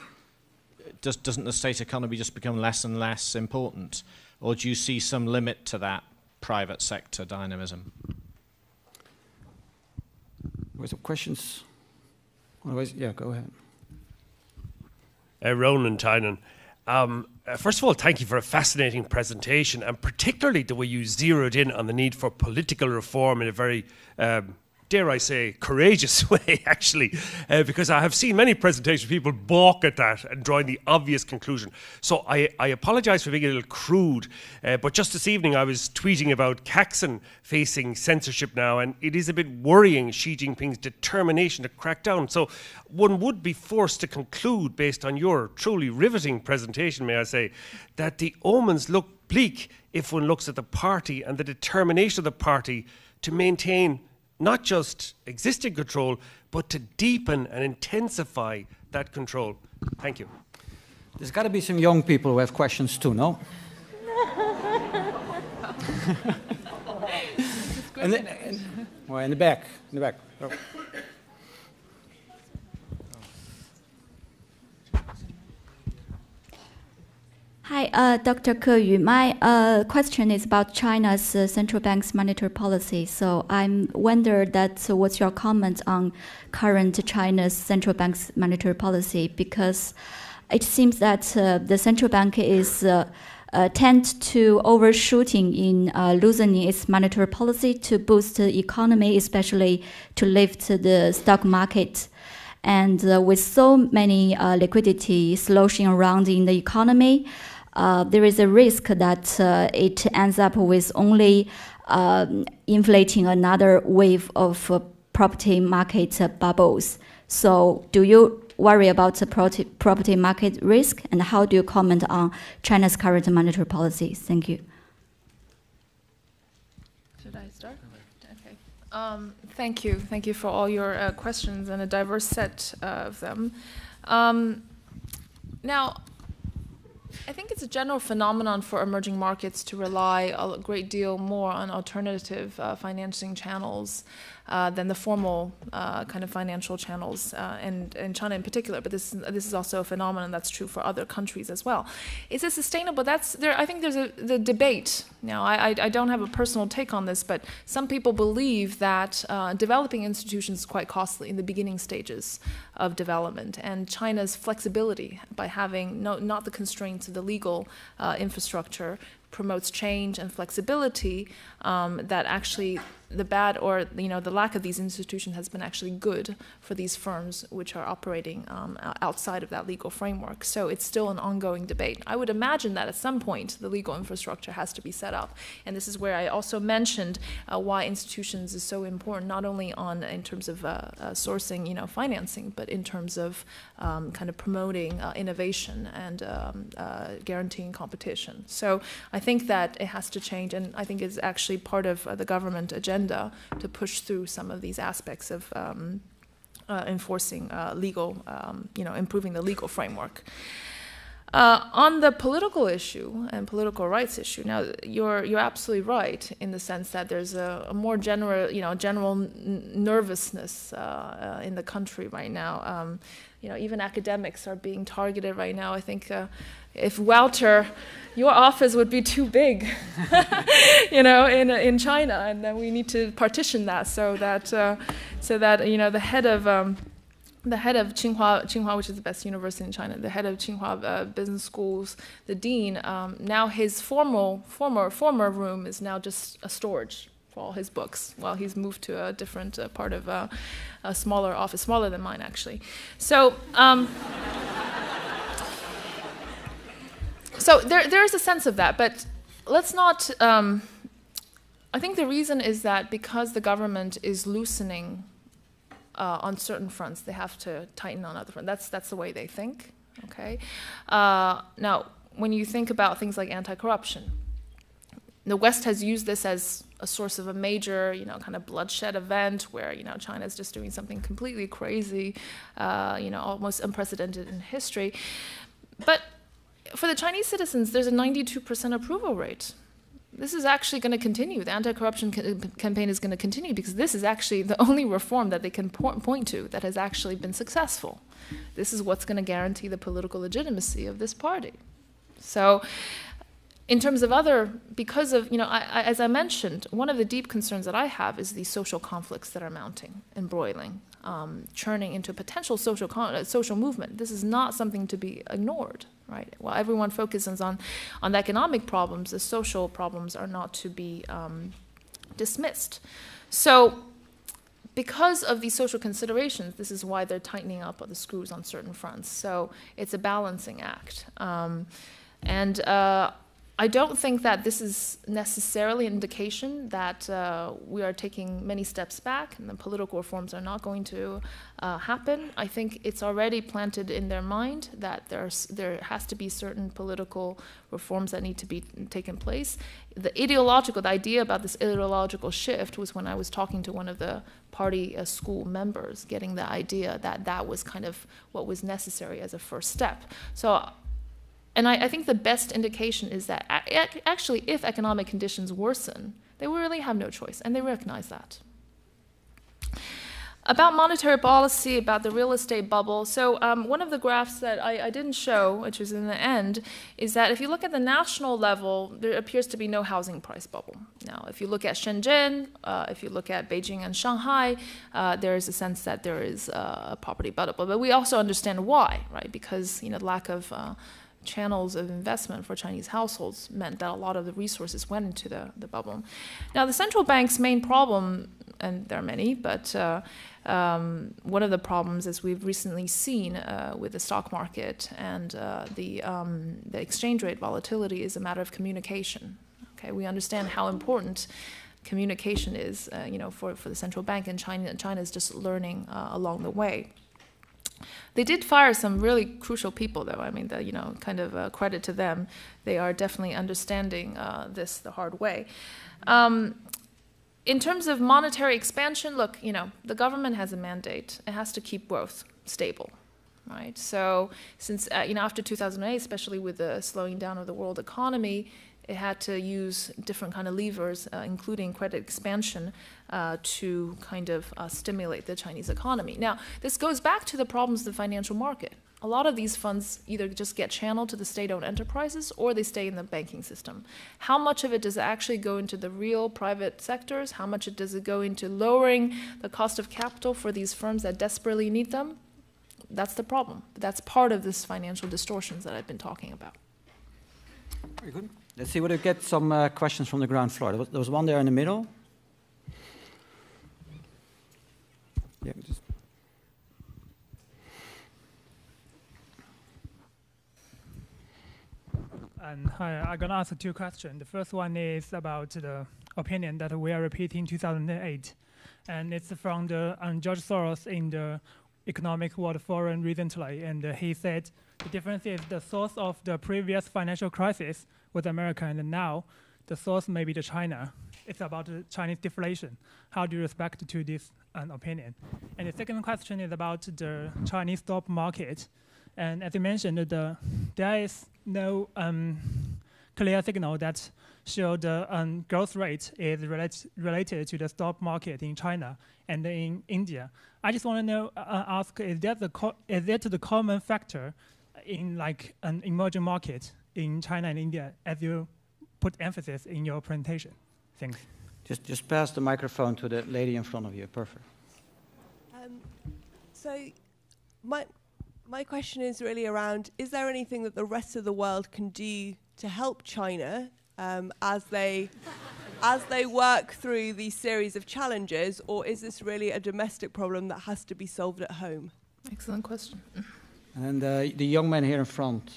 doesn't the state economy just become less and less important? Or do you see some limit to that private sector dynamism? Were some questions? Otherwise, yeah, go ahead. Ronan Tynan. First of all, thank you for a fascinating presentation, and particularly the way you zeroed in on the need for political reform in a very, dare I say, courageous way, actually, because I have seen many presentations where people balk at that and drawing the obvious conclusion. So I apologize for being a little crude, but just this evening I was tweeting about Kaxin facing censorship now, and it is a bit worrying, Xi Jinping's determination to crack down. So one would be forced to conclude, based on your truly riveting presentation, may I say, that the omens look bleak if one looks at the party and the determination of the party to maintain not just existing control, but to deepen and intensify that control. Thank you. There's got to be some young people who have questions too, no? in the back. In the back. Oh. Hi, Dr. Keyu. My question is about China's central bank's monetary policy. So I'm wondering what's your comment on current China's central bank's monetary policy, because it seems that the central bank is tend to overshooting in loosening its monetary policy to boost the economy, especially to lift the stock market. And with so many liquidity sloshing around in the economy, there is a risk that it ends up with only inflating another wave of property market bubbles. So do you worry about the property market risk, and how do you comment on China's current monetary policy? Thank you. Should I start? Okay. Thank you. Thank you for all your questions and a diverse set of them. Now, I think it's a general phenomenon for emerging markets to rely a great deal more on alternative financing channels than the formal kind of financial channels, and China in particular. But this is also a phenomenon that's true for other countries as well. Is it sustainable? I think there's the debate. Now, I don't have a personal take on this, but some people believe that developing institutions is quite costly in the beginning stages of development, and China's flexibility by having not the constraints of the legal infrastructure promotes change and flexibility, that actually the bad or the lack of these institutions has been actually good for these firms which are operating outside of that legal framework. So it's still an ongoing debate. I would imagine that at some point the legal infrastructure has to be set up, and this is where I also mentioned why institutions is so important, not only in terms of sourcing financing, but in terms of kind of promoting innovation and guaranteeing competition. So I think that it has to change, and I think it's actually part of the government agenda to push through some of these aspects of enforcing legal, improving the legal framework. On the political issue and political rights issue, now you're absolutely right in the sense that there's a more general, nervousness in the country right now. Even academics are being targeted right now. I think if Walter, your office would be too big, in China, and then we need to partition that so that the head of the head of Tsinghua, which is the best university in China, the head of Tsinghua business schools, the dean, now his former room is now just a storage for all his books while he's moved to a different part of a smaller office, smaller than mine actually. So, so there is a sense of that, but let's not, I think the reason is that because the government is loosening on certain fronts, they have to tighten on other fronts. That's the way they think, okay? Now, when you think about things like anti-corruption, the West has used this as a source of a major, kind of bloodshed event where, China is just doing something completely crazy, almost unprecedented in history. But for the Chinese citizens, there's a 92% approval rate. This is actually going to continue. The anti-corruption campaign is going to continue because this is actually the only reform that they can point to that has actually been successful. This is what's going to guarantee the political legitimacy of this party. So in terms of because of, as I mentioned, one of the deep concerns that I have is these social conflicts that are mounting and broiling, churning into a potential social movement. This is not something to be ignored. Right. While everyone focuses on the economic problems, the social problems are not to be dismissed. So because of these social considerations, this is why they're tightening up the screws on certain fronts. So it's a balancing act. I don't think that this is necessarily an indication that we are taking many steps back and the political reforms are not going to happen. I think it's already planted in their mind that there has to be certain political reforms that need to be taken place. The idea about this ideological shift was when I was talking to one of the party school members, getting the idea that that was kind of what was necessary as a first step. So. And I think the best indication is that actually if economic conditions worsen, they will really have no choice, and they recognize that. About monetary policy, about the real estate bubble, so one of the graphs that I didn't show, which is in the end, is that if you look at the national level, there appears to be no housing price bubble. Now, if you look at Shenzhen, if you look at Beijing and Shanghai, there is a sense that there is a property bubble. But we also understand why, right? Because lack of channels of investment for Chinese households meant that a lot of the resources went into the bubble. Now, the central bank's main problem, and there are many, but one of the problems, as we've recently seen with the stock market and the exchange rate volatility, is a matter of communication. Okay, we understand how important communication is, for the central bank, and China is just learning along the way. They did fire some really crucial people, though. I mean, kind of credit to them. They are definitely understanding this the hard way. In terms of monetary expansion, look, the government has a mandate. It has to keep growth stable, right? So since, after 2008, especially with the slowing down of the world economy, it had to use different kind of levers, including credit expansion, to kind of stimulate the Chinese economy. Now, this goes back to the problems of the financial market. A lot of these funds either just get channeled to the state-owned enterprises or they stay in the banking system. How much of it does it actually go into the real private sectors? How much does it go into lowering the cost of capital for these firms that desperately need them? That's the problem. That's part of this financial distortions that I've been talking about. Very good. Let's see whether we get some questions from the ground floor. There was one there in the middle. Yeah, Hi, I'm going to ask two questions. The first one is about the opinion that we are repeating 2008. And it's from George Soros in the Economic World Forum recently. And he said the difference is the source of the previous financial crisis was America, and now the source may be the China. It's about the Chinese deflation. How do you respect to this opinion? And the second question is about the Chinese stock market. And as you mentioned, there is no clear signal that show the growth rate is related to the stock market in China and in India. I just want to know, ask, is that the common factor in like an emerging market in China and India, as you put emphasis in your presentation? Thanks. Just pass the microphone to the lady in front of you. Perfect. So My question is really around, is there anything that the rest of the world can do to help China as they work through these series of challenges, or is this really a domestic problem that has to be solved at home? Excellent question. And the young man here in front.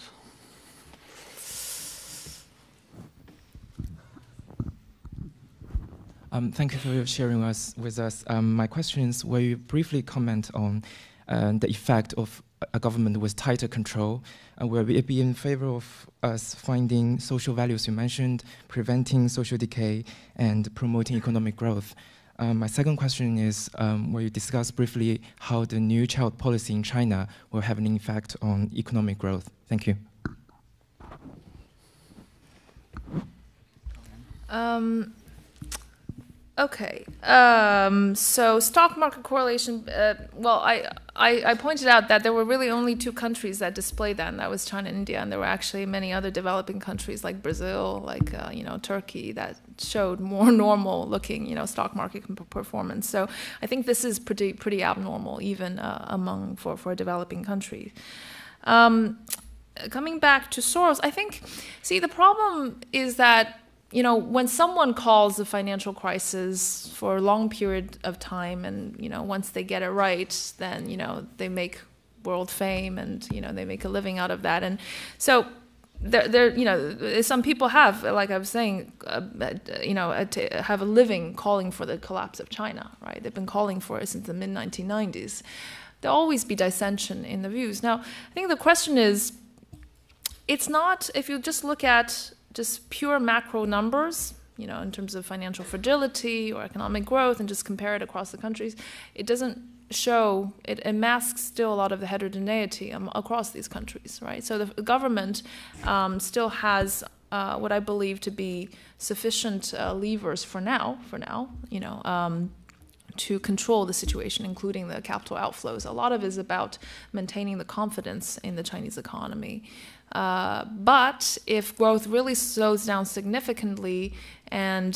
Thank you for sharing with us. My question is, will you briefly comment on the effect of a government with tighter control? Will it be in favor of us finding social values you mentioned, preventing social decay, and promoting economic growth? My second question is, will you discuss briefly how the new child policy in China will have an effect on economic growth? Thank you. Okay, so stock market correlation, well, I pointed out that there were really only two countries that displayed that, and that was China and India, and there were actually many other developing countries like Brazil, like, Turkey, that showed more normal looking, stock market performance. So I think this is pretty abnormal, even for a developing country. Coming back to Soros, I think, see, the problem is that when someone calls a financial crisis for a long period of time, and once they get it right, then they make world fame, and they make a living out of that. And so some people have, like I was saying, have a living calling for the collapse of China, right? They've been calling for it since the mid-1990s. There'll always be dissension in the views. Now, I think the question is, it's not, if you just look at just pure macro numbers, in terms of financial fragility or economic growth, and just compare it across the countries, it doesn't show, it masks still a lot of the heterogeneity across these countries, right? So the government still has what I believe to be sufficient levers for now, to control the situation, including the capital outflows. A lot of it is about maintaining the confidence in the Chinese economy. But if growth really slows down significantly, and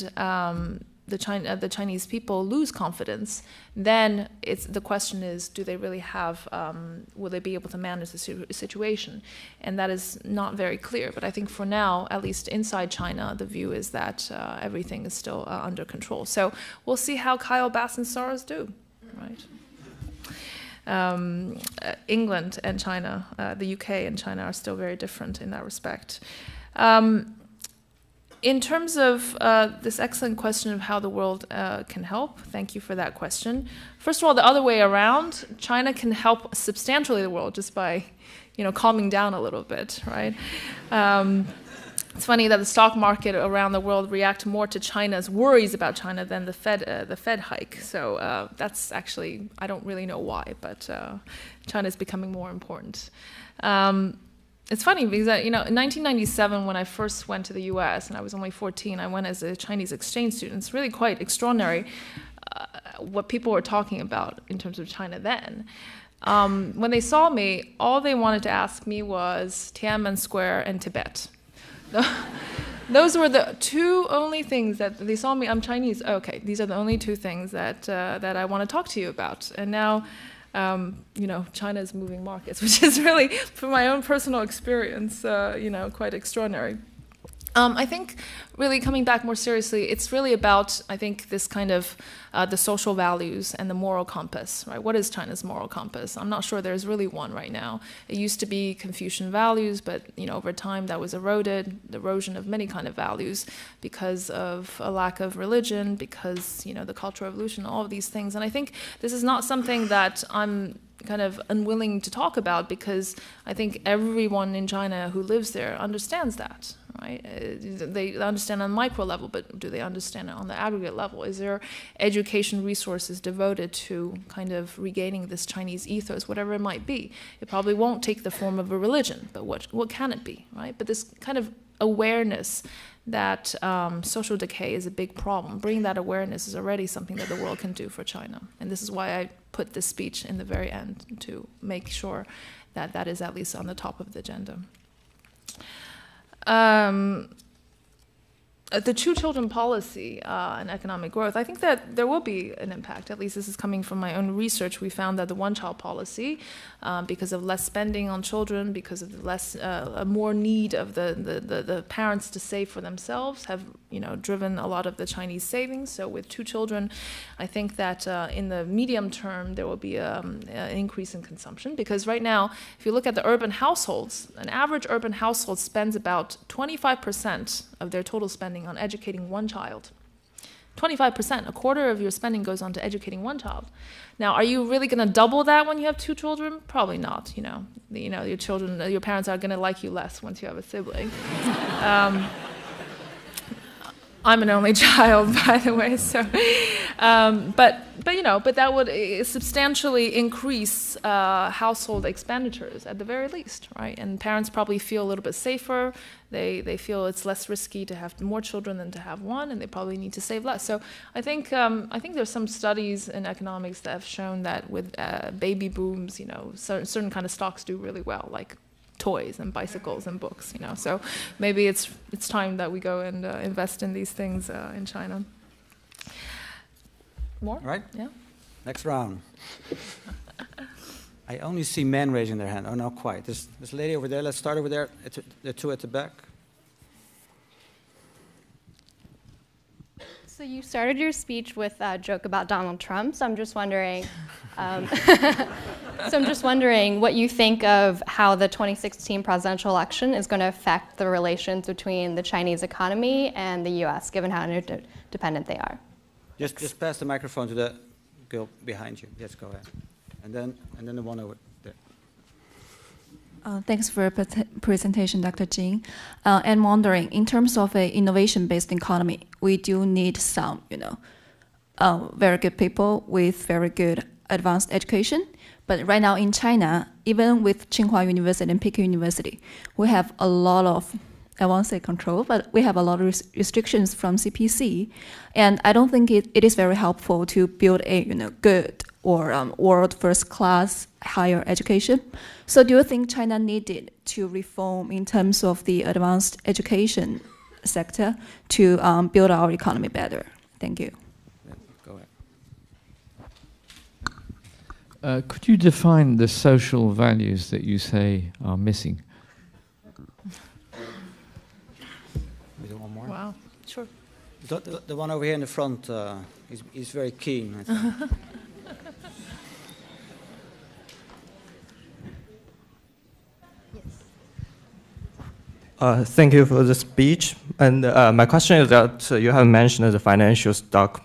the Chinese people lose confidence, then the question is, do they really have, will they be able to manage the situation? And that is not very clear. But I think for now, at least inside China, the view is that everything is still under control. So we'll see how Kyle Bass and Soros do, right? England and China, the UK and China are still very different in that respect. In terms of this excellent question of how the world can help, thank you for that question. First of all, the other way around, China can help substantially the world just by, calming down a little bit, right? It's funny that the stock market around the world react more to China's worries about China than the Fed hike. So that's actually, I don't really know why, but China's becoming more important. It's funny because, in 1997, when I first went to the US, and I was only 14, I went as a Chinese exchange student. It's really quite extraordinary what people were talking about in terms of China then. When they saw me, all they wanted to ask me was Tiananmen Square and Tibet. Those were the two only things that they saw me. I'm Chinese. Okay, these are the only two things that I want to talk to you about. And now, China is moving markets, which is really, from my own personal experience, quite extraordinary. I think, really coming back more seriously, it's really about, I think, this kind of the social values and the moral compass, right? What is China's moral compass? I'm not sure there's really one right now. It used to be Confucian values, but over time that was eroded, the erosion of many kind of values because of a lack of religion, because the Cultural Revolution, all of these things. And I think this is not something that I'm kind of unwilling to talk about, because I think everyone in China who lives there understands that. Right? They understand on a micro level, but do they understand it on the aggregate level? Is there education resources devoted to kind of regaining this Chinese ethos, whatever it might be? It probably won't take the form of a religion, but what can it be, right? But this kind of awareness that social decay is a big problem, bringing that awareness is already something that the world can do for China. And this is why I put this speech in the very end, to make sure that that is at least on the top of the agenda. the two-children policy and economic growth, I think that there will be an impact. At least this is coming from my own research. We found that the one-child policy, because of less spending on children, because of the more need of the parents to save for themselves, have driven a lot of the Chinese savings. So with two children, I think that in the medium term there will be an increase in consumption. Because right now, if you look at the urban households, an average urban household spends about 25% of their total spending on educating one child. 25%, a quarter of your spending goes on to educating one child. Now, are you really going to double that when you have two children? Probably not. Your children, your parents are going to like you less once you have a sibling. I'm an only child, by the way. So, but that would substantially increase household expenditures at the very least, right? And parents probably feel a little bit safer. They feel it's less risky to have more children than to have one, and they probably need to save less. So I think there's some studies in economics that have shown that with baby booms, certain kind of stocks do really well, like toys and bicycles and books, So maybe it's time that we go and invest in these things in China. More? Right. Yeah. Next round. I only see men raising their hand. Oh, not quite. This lady over there. Let's start over there. The two at the back. So you started your speech with a joke about Donald Trump. So I'm just wondering. What you think of how the 2016 presidential election is going to affect the relations between the Chinese economy and the U.S., given how interdependent they are. Just pass the microphone to the girl behind you. Yes, go ahead. And then the one over there. Thanks for your presentation, Dr. Jin. I'm wondering, in terms of an innovation-based economy, we do need some, very good people with very good advanced education. But right now in China, even with Tsinghua University and Peking University, we have a lot of, I won't say control, but we have a lot of restrictions from CPC. And I don't think it is very helpful to build a good or world first class higher education. So do you think China needed to reform in terms of the advanced education sector to build our economy better? Thank you. Go ahead. Could you define the social values that you say are missing? We do one more? Wow, sure. The one over here in the front, he's very keen, I think. Thank you for the speech. And my question is that you have mentioned the financial stock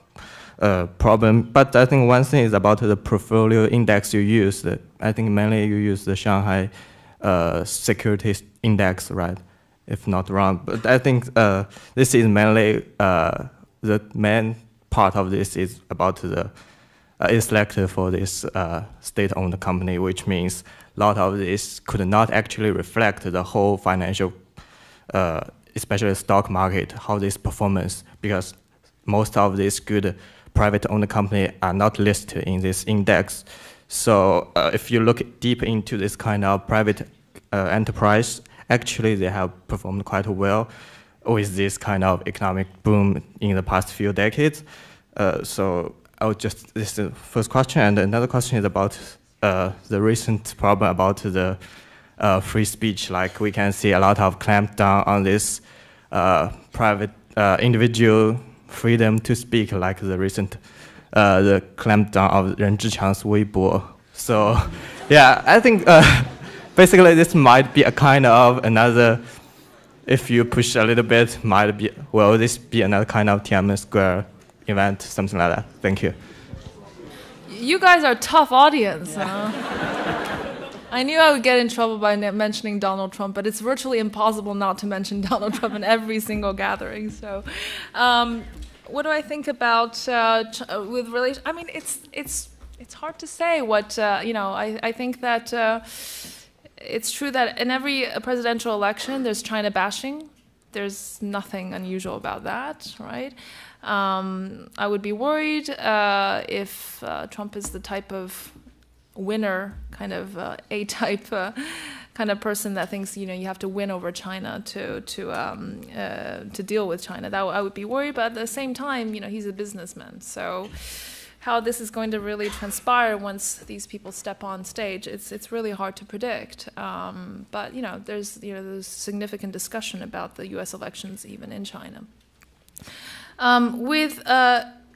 problem, but I think one thing is about the portfolio index you use. I think mainly you use the Shanghai Securities Index, right? If not wrong. But I think this is mainly the main part of this is about the is selected for this state-owned company, which means a lot of this could not actually reflect the whole financial, especially stock market, how this performance, because most of these good private-owned companies are not listed in this index. So if you look deep into this kind of private enterprise, actually they have performed quite well with this kind of economic boom in the past few decades. So this is the first question, and another question is about the recent problem about the free speech. Like we can see a lot of clampdown on this private individual freedom to speak, like the recent the clampdown of Ren Zhiqiang's Weibo. So yeah, I think basically this might be a kind of another, if you push a little bit, will this be another kind of Tiananmen Square event, something like that? Thank you. You guys are a tough audience, huh? I knew I would get in trouble by mentioning Donald Trump, but it's virtually impossible not to mention Donald Trump in every single gathering. So, what do I think about with relation? I mean, it's hard to say what I think that it's true that in every presidential election there's China bashing. There's nothing unusual about that, right? I would be worried if Trump is the type of winner, kind of A-type kind of person that thinks, you have to win over China to deal with China. That I would be worried, but at the same time, he's a businessman. So how this is going to really transpire once these people step on stage, it's really hard to predict. But there's significant discussion about the U.S. elections even in China. With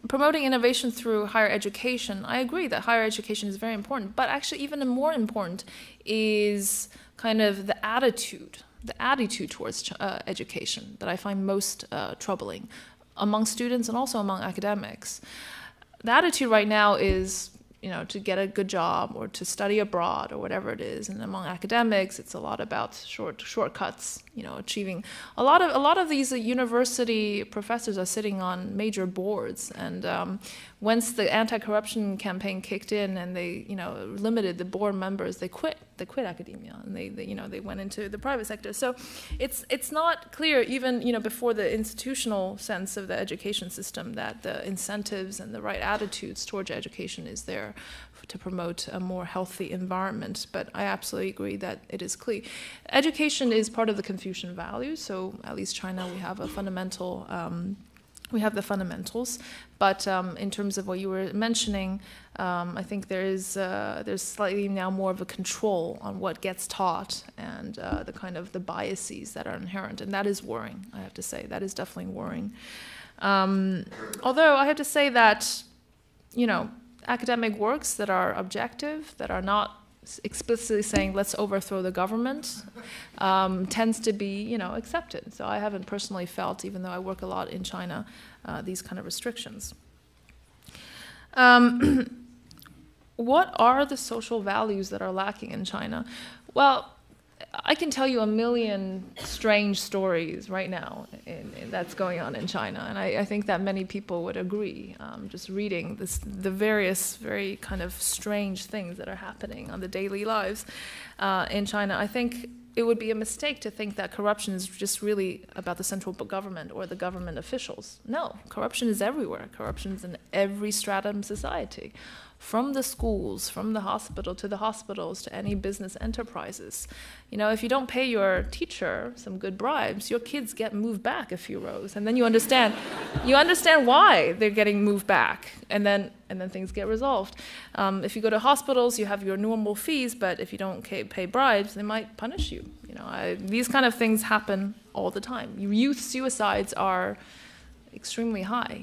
promoting innovation through higher education, I agree that higher education is very important, but actually even more important is kind of the attitude towards education that I find most troubling among students and also among academics. The attitude right now is, to get a good job or to study abroad or whatever it is. And among academics, it's a lot about shortcuts, achieving. A lot of these university professors are sitting on major boards, and once the anti-corruption campaign kicked in and they, limited the board members, they quit academia and they went into the private sector. So it's not clear even before the institutional sense of the education system that the incentives and the right attitudes towards education is there to promote a more healthy environment. But I absolutely agree that it is clear. Education is part of the Confucian values, so at least China, we have a fundamental we have the fundamentals, but in terms of what you were mentioning, I think there's slightly now more of a control on what gets taught and the kind of the biases that are inherent, and that is worrying. I have to say that is definitely worrying. Although I have to say that, academic works that are objective, that are not explicitly saying let's overthrow the government, tends to be accepted. So I haven't personally felt, even though I work a lot in China, these kind of restrictions. What are the social values that are lacking in China? Well, I can tell you a million strange stories right now that's going on in China, and I think that many people would agree. Just reading the various very kind of strange things that are happening on the daily lives in China, I think it would be a mistake to think that corruption is just really about the central government or the government officials. No, corruption is everywhere. Corruption is in every stratum of society. From the schools, from the hospital to the hospitals, to any business enterprises. If you don't pay your teacher some good bribes, your kids get moved back a few rows, and then you understand why they're getting moved back, and then things get resolved. If you go to hospitals, you have your normal fees, but if you don't pay bribes, they might punish you. These kind of things happen all the time. Youth suicides are extremely high.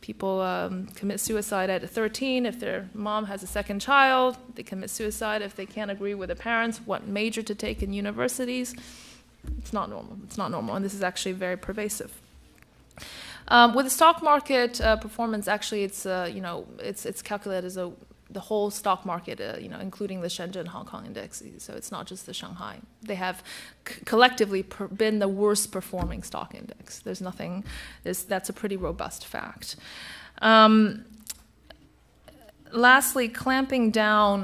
People commit suicide at 13 if their mom has a second child. They commit suicide if they can't agree with their parents what major to take in universities. It's not normal. It's not normal, and this is actually very pervasive. With the stock market performance, actually, it's calculated as the whole stock market, including the Shenzhen Hong Kong index. So it's not just the Shanghai. They have collectively been the worst performing stock index. There's nothing. That's a pretty robust fact. Lastly, clamping down.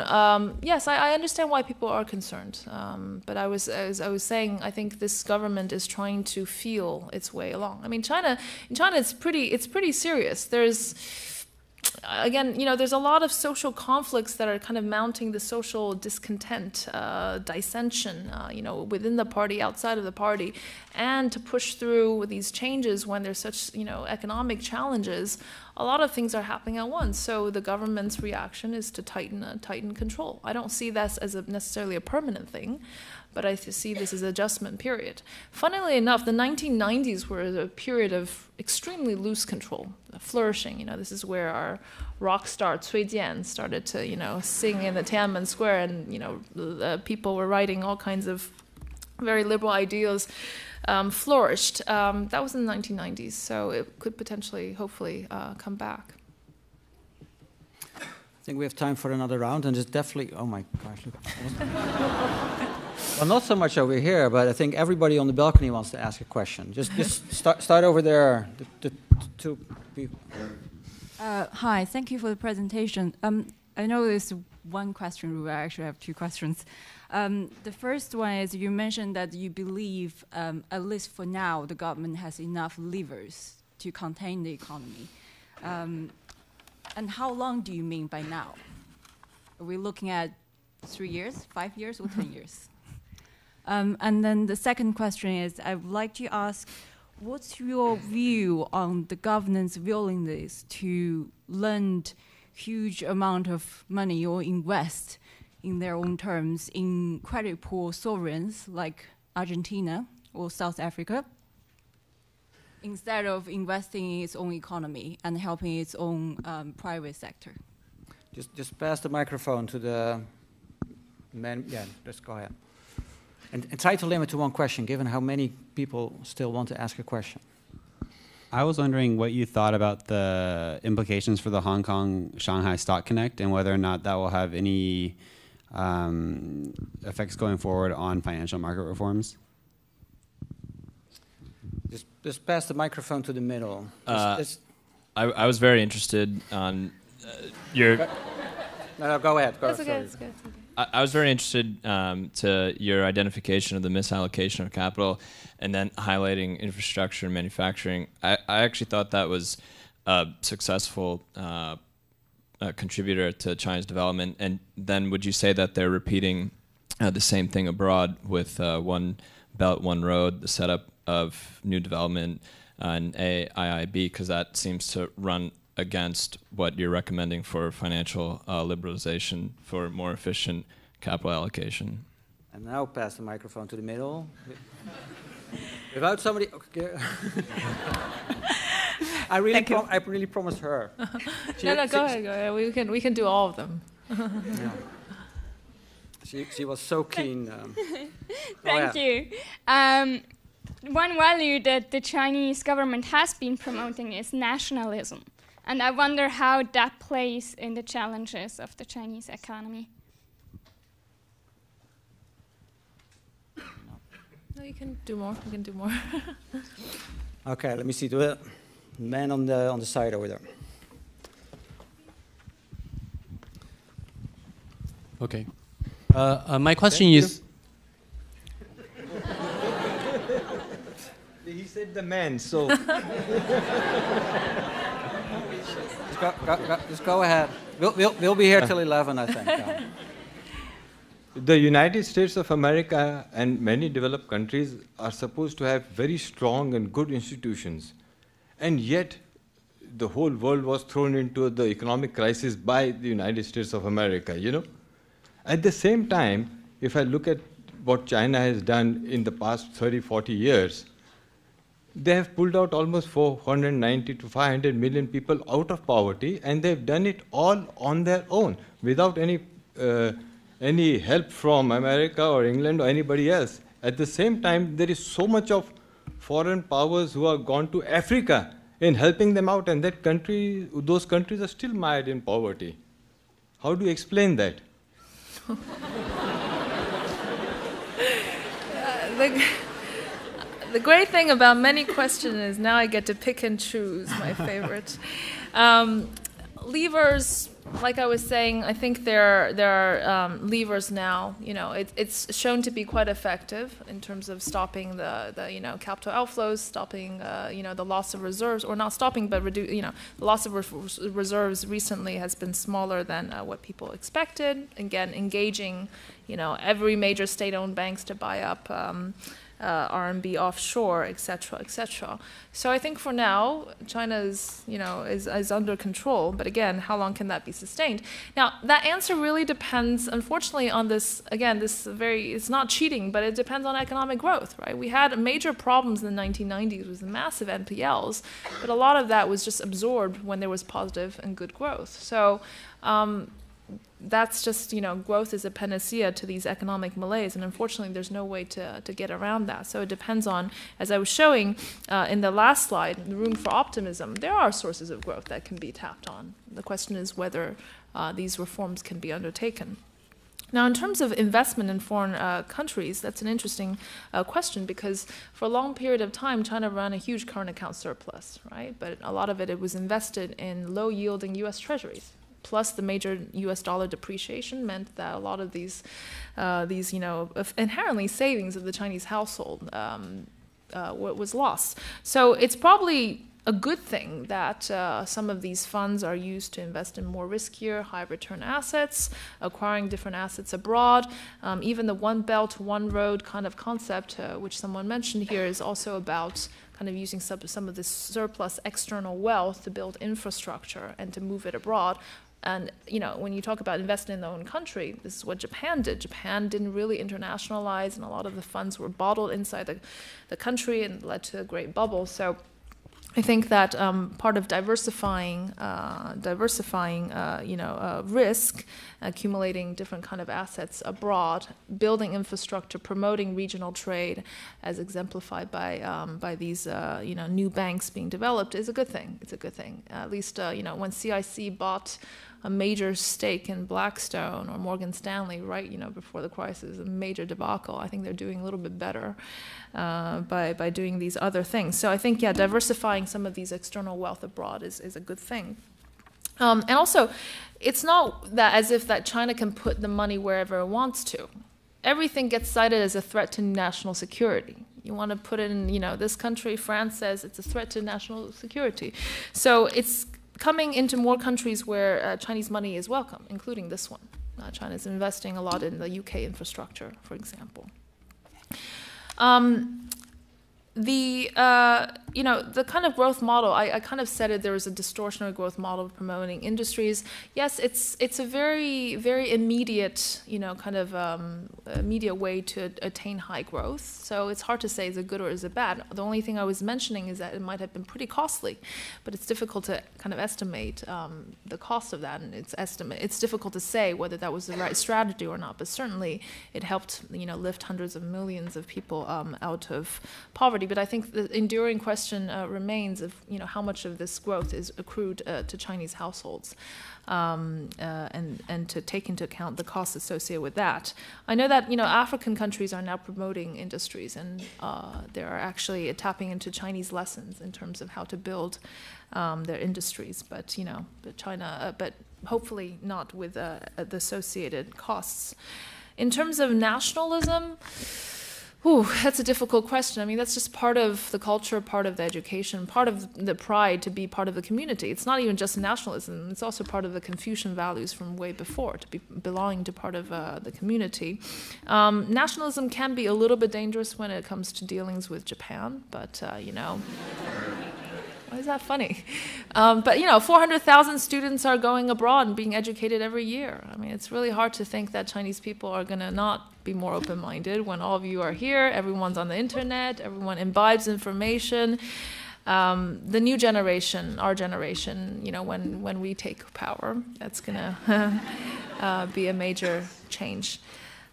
Yes, I understand why people are concerned. But as I was saying, I think this government is trying to feel its way along. I mean, in China, it's pretty serious. Again, there's a lot of social conflicts that are kind of mounting the social discontent, dissension, within the party, outside of the party, and to push through these changes when there's such, economic challenges. A lot of things are happening at once. So the government's reaction is to tighten control. I don't see this as necessarily a permanent thing, but I see this as an adjustment period. Funnily enough, the 1990s were a period of extremely loose control, flourishing. This is where our rock star Cui Jian started to, sing in the Tiananmen Square, and people were writing all kinds of very liberal ideas. Flourished. That was in the 1990s, so it could potentially, hopefully, come back. I think we have time for another round, and it's definitely, oh my gosh, look. Well, not so much over here, but I think everybody on the balcony wants to ask a question. Just start over there, the two people. Hi, thank you for the presentation. I know there's one question, I actually have two questions. The first one is you mentioned that you believe, at least for now, the government has enough levers to contain the economy. And how long do you mean by now? Are we looking at 3 years, 5 years, or 10 years? And then the second question is, I would like to ask, what's your view on the government's willingness to lend huge amount of money or invest in their own terms in credit poor sovereigns like Argentina or South Africa, instead of investing in its own economy and helping its own private sector? Just pass the microphone to the man. Yeah, just go ahead. And try to limit to one question, given how many people still want to ask a question. I was wondering what you thought about the implications for the Hong Kong-Shanghai Stock Connect and whether or not that will have any effects going forward on financial market reforms. Just pass the microphone to the middle. I was very interested on your... No, go ahead. That's okay, it's good. I was very interested to your identification of the misallocation of capital and then highlighting infrastructure and manufacturing. I actually thought that was a successful contributor to China's development. And then would you say that they're repeating the same thing abroad with One Belt, One Road, the setup of new development and AIIB, because that seems to run against what you're recommending for financial liberalization for more efficient capital allocation? And now pass the microphone to the middle. Without somebody... Okay. I really promised her. No, go ahead. We can do all of them. Yeah. She was so keen. Thank you. One value that the Chinese government has been promoting is nationalism. And I wonder how that plays in the challenges of the Chinese economy. No, you can do more. You can do more. Okay, let me see. The man on the side over there. Okay. My question is... He said the man, so... Just go ahead. We'll be here till 11, I think. Yeah. The United States of America and many developed countries are supposed to have very strong and good institutions. And yet, the whole world was thrown into the economic crisis by the United States of America, you know. At the same time, if I look at what China has done in the past 30, 40 years, they have pulled out almost 490 to 500 million people out of poverty, and they've done it all on their own, without any help from America or England or anybody else. At the same time, there is so much of foreign powers who have gone to Africa in helping them out, and those countries are still mired in poverty. How do you explain that? The great thing about many questions is now I get to pick and choose my favorite. Levers, like I was saying, I think there are levers now. You know, it's shown to be quite effective in terms of stopping the capital outflows, stopping the loss of reserves, or not stopping, but the loss of reserves recently has been smaller than what people expected. Again, engaging every major state-owned banks to buy up RMB offshore, etc., etc. So I think for now, China is under control. But again, how long can that be sustained? Now, that answer really depends, unfortunately, on this. Again, it's not cheating, but it depends on economic growth, right? We had major problems in the 1990s with massive NPLs, but a lot of that was just absorbed when there was positive and good growth. So. That's just, growth is a panacea to these economic malaise, and unfortunately there's no way to get around that. So it depends on, as I was showing in the last slide, the room for optimism. There are sources of growth that can be tapped on. The question is whether these reforms can be undertaken. Now, in terms of investment in foreign countries, that's an interesting question, because for a long period of time, China ran a huge current account surplus, right? But a lot of it was invested in low-yielding U.S. treasuries. Plus, the major U.S. dollar depreciation meant that a lot of these inherently savings of the Chinese household was lost. So it's probably a good thing that some of these funds are used to invest in more riskier, high return assets, acquiring different assets abroad. Even the one belt, one road kind of concept, which someone mentioned here, is also about kind of using some of this surplus external wealth to build infrastructure and to move it abroad. And when you talk about investing in their own country, this is what Japan did. Japan didn't really internationalize, and a lot of the funds were bottled inside the country and led to a great bubble. So I think that part of diversifying risk, accumulating different kind of assets abroad, building infrastructure, promoting regional trade, as exemplified by these new banks being developed, is a good thing. It's a good thing. At least when CIC bought a major stake in Blackstone or Morgan Stanley before the crisis, a major debacle. I think they're doing a little bit better by doing these other things. So I think, diversifying some of these external wealth abroad is a good thing. And also, it's not that as if that China can put the money wherever it wants to. Everything gets cited as a threat to national security. You want to put it in, this country, France says it's a threat to national security. So it's coming into more countries where Chinese money is welcome, including this one. China is investing a lot in the UK infrastructure, for example. The kind of growth model, I kind of said it, there was a distortionary growth model of promoting industries. Yes, it's a very, very immediate, immediate way to attain high growth. So it's hard to say is it good or is it bad. The only thing I was mentioning is that it might have been pretty costly, but it's difficult to kind of estimate the cost of that, and it's difficult to say whether that was the right strategy or not. But certainly it helped, lift hundreds of millions of people out of poverty. But I think the enduring question remains of how much of this growth is accrued to Chinese households, and to take into account the costs associated with that. I know that African countries are now promoting industries, and they are actually tapping into Chinese lessons in terms of how to build their industries. But but hopefully not with the associated costs. In terms of nationalism. Ooh, that's a difficult question. I mean, that's just part of the culture, part of the education, part of the pride to be part of the community. It's not even just nationalism. It's also part of the Confucian values from way before, to be belonging to part of the community. Nationalism can be a little bit dangerous when it comes to dealings with Japan, but, why is that funny? But 400,000 students are going abroad and being educated every year. I mean, it's really hard to think that Chinese people are going to not be more open-minded when all of you are here, everyone's on the internet, everyone imbibes information. The new generation, our generation, when we take power, that's going to be a major change.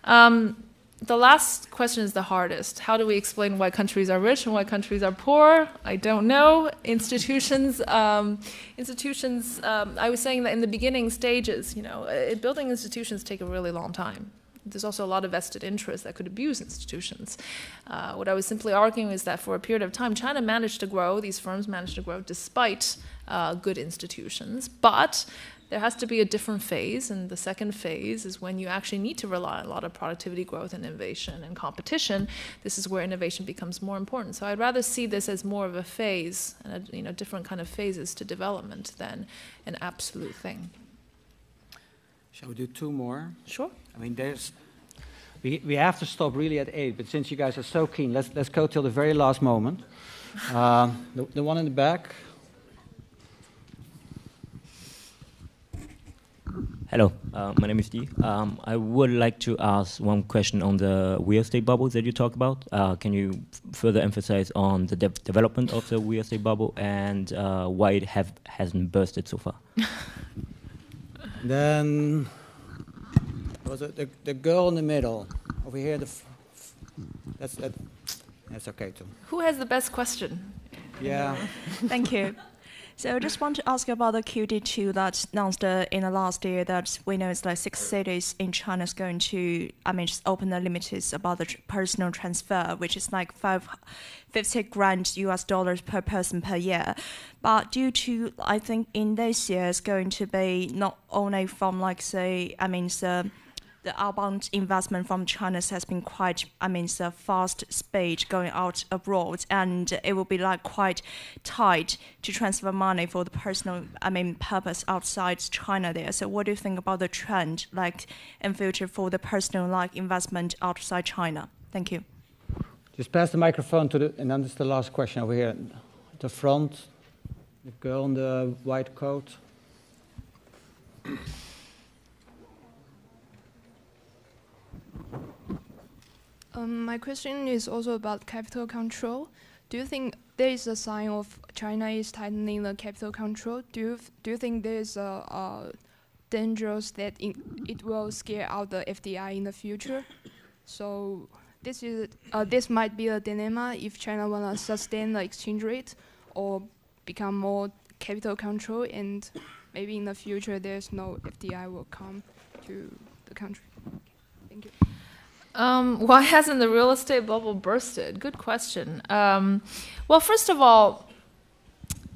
The last question is the hardest. How do we explain why countries are rich and why countries are poor? I don't know. Institutions, I was saying that in the beginning stages, building institutions take a really long time. There's also a lot of vested interest that could abuse institutions. What I was simply arguing is that for a period of time, China managed to grow, these firms managed to grow despite good institutions, but there has to be a different phase, and the second phase is when you actually need to rely on a lot of productivity growth and innovation and competition. This is where innovation becomes more important. So I'd rather see this as more of a phase, and different kind of phases to development than an absolute thing. Shall we do two more? Sure. I mean, we have to stop really at 8, but since you guys are so keen, let's go till the very last moment. The one in the back. Hello, my name is Steve. I would like to ask one question on the real estate bubbles that you talk about. Can you further emphasize on the development of the real estate bubble and why it hasn't bursted so far? Then was it the girl in the middle over here? That's okay too. Who has the best question? Yeah. Thank you. So I just want to ask about the QD2 that's announced in the last year that we know it's like 6 cities in China is going to, just open the limits about the personal transfer, which is like $50,000 US per person per year. But due to, I think in this year it's going to be not only from like say, the outbound investment from China has been quite, it's a fast speed going out abroad, and it will be like quite tight to transfer money for the personal, purpose outside China there. So what do you think about the trend, like in future for the personal like investment outside China? Thank you. Just pass the microphone to the, and then this is the last question over here at the front. The girl in the white coat. My question is also about capital control. Do you think there is a sign of China is tightening the capital control? Do you think there is a dangerous that it will scare out the FDI in the future? So this might be a dilemma if China want to sustain the exchange rate or become more capital control, and maybe in the future there's no FDI will come to the country. Thank you. Why hasn't the real estate bubble bursted? Good question. Well, first of all,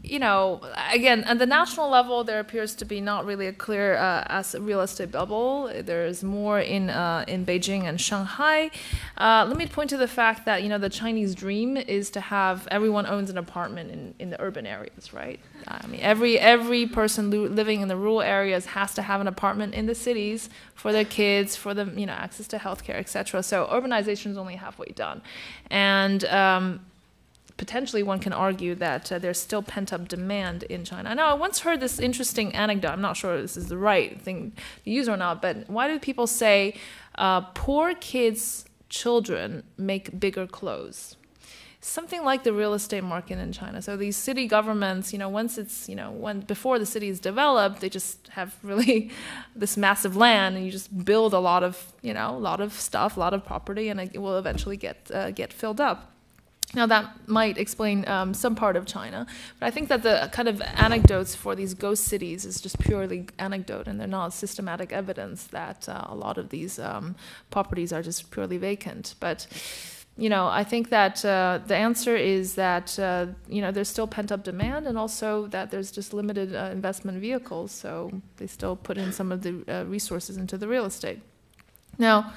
again, at the national level, there appears to be not really a clear real estate bubble. There's more in Beijing and Shanghai. Let me point to the fact that, the Chinese dream is to have everyone owns an apartment in the urban areas, right? Every person living in the rural areas has to have an apartment in the cities for their kids, for the, access to healthcare, etc. So urbanization is only halfway done. And potentially one can argue that there's still pent-up demand in China. Now, I once heard this interesting anecdote. I'm not sure this is the right thing to use or not, but why do people say poor kids' children make bigger clothes? Something like the real estate market in China. So these city governments, once it's, before the city is developed, they just have really this massive land, and you just build a lot of, stuff, a lot of property, and it will eventually get filled up. Now, that might explain some part of China, but I think that the kind of anecdotes for these ghost cities is just purely anecdote, and they're not systematic evidence that a lot of these properties are just purely vacant. But, I think that the answer is that, there's still pent-up demand, and also that there's just limited investment vehicles, so they still put in some of the resources into the real estate. Now,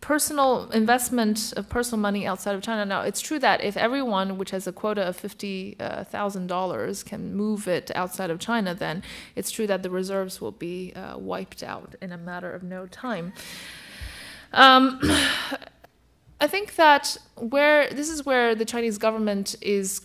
personal investment of personal money outside of China. Now, it's true that if everyone, which has a quota of $50,000, can move it outside of China, then it's true that the reserves will be wiped out in a matter of no time. I think that this is where the Chinese government is,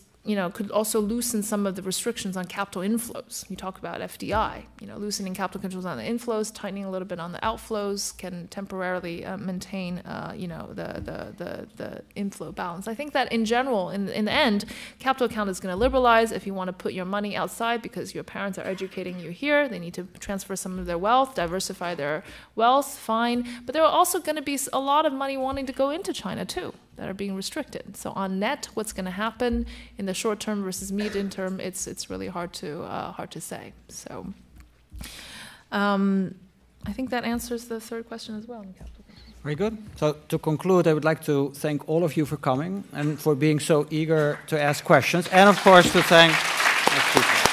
could also loosen some of the restrictions on capital inflows. You talk about FDI, loosening capital controls on the inflows, tightening a little bit on the outflows can temporarily maintain, the inflow balance. I think that in general, in the end, capital account is going to liberalize. If you want to put your money outside because your parents are educating you here, they need to transfer some of their wealth, diversify their wealth, fine. But there are also going to be a lot of money wanting to go into China too, that are being restricted. So on net, what's going to happen in the short term versus medium term, it's really hard to say. So I think that answers the third question as well. Very good. So to conclude, I would like to thank all of you for coming and for being so eager to ask questions, and of course to thank our speakers.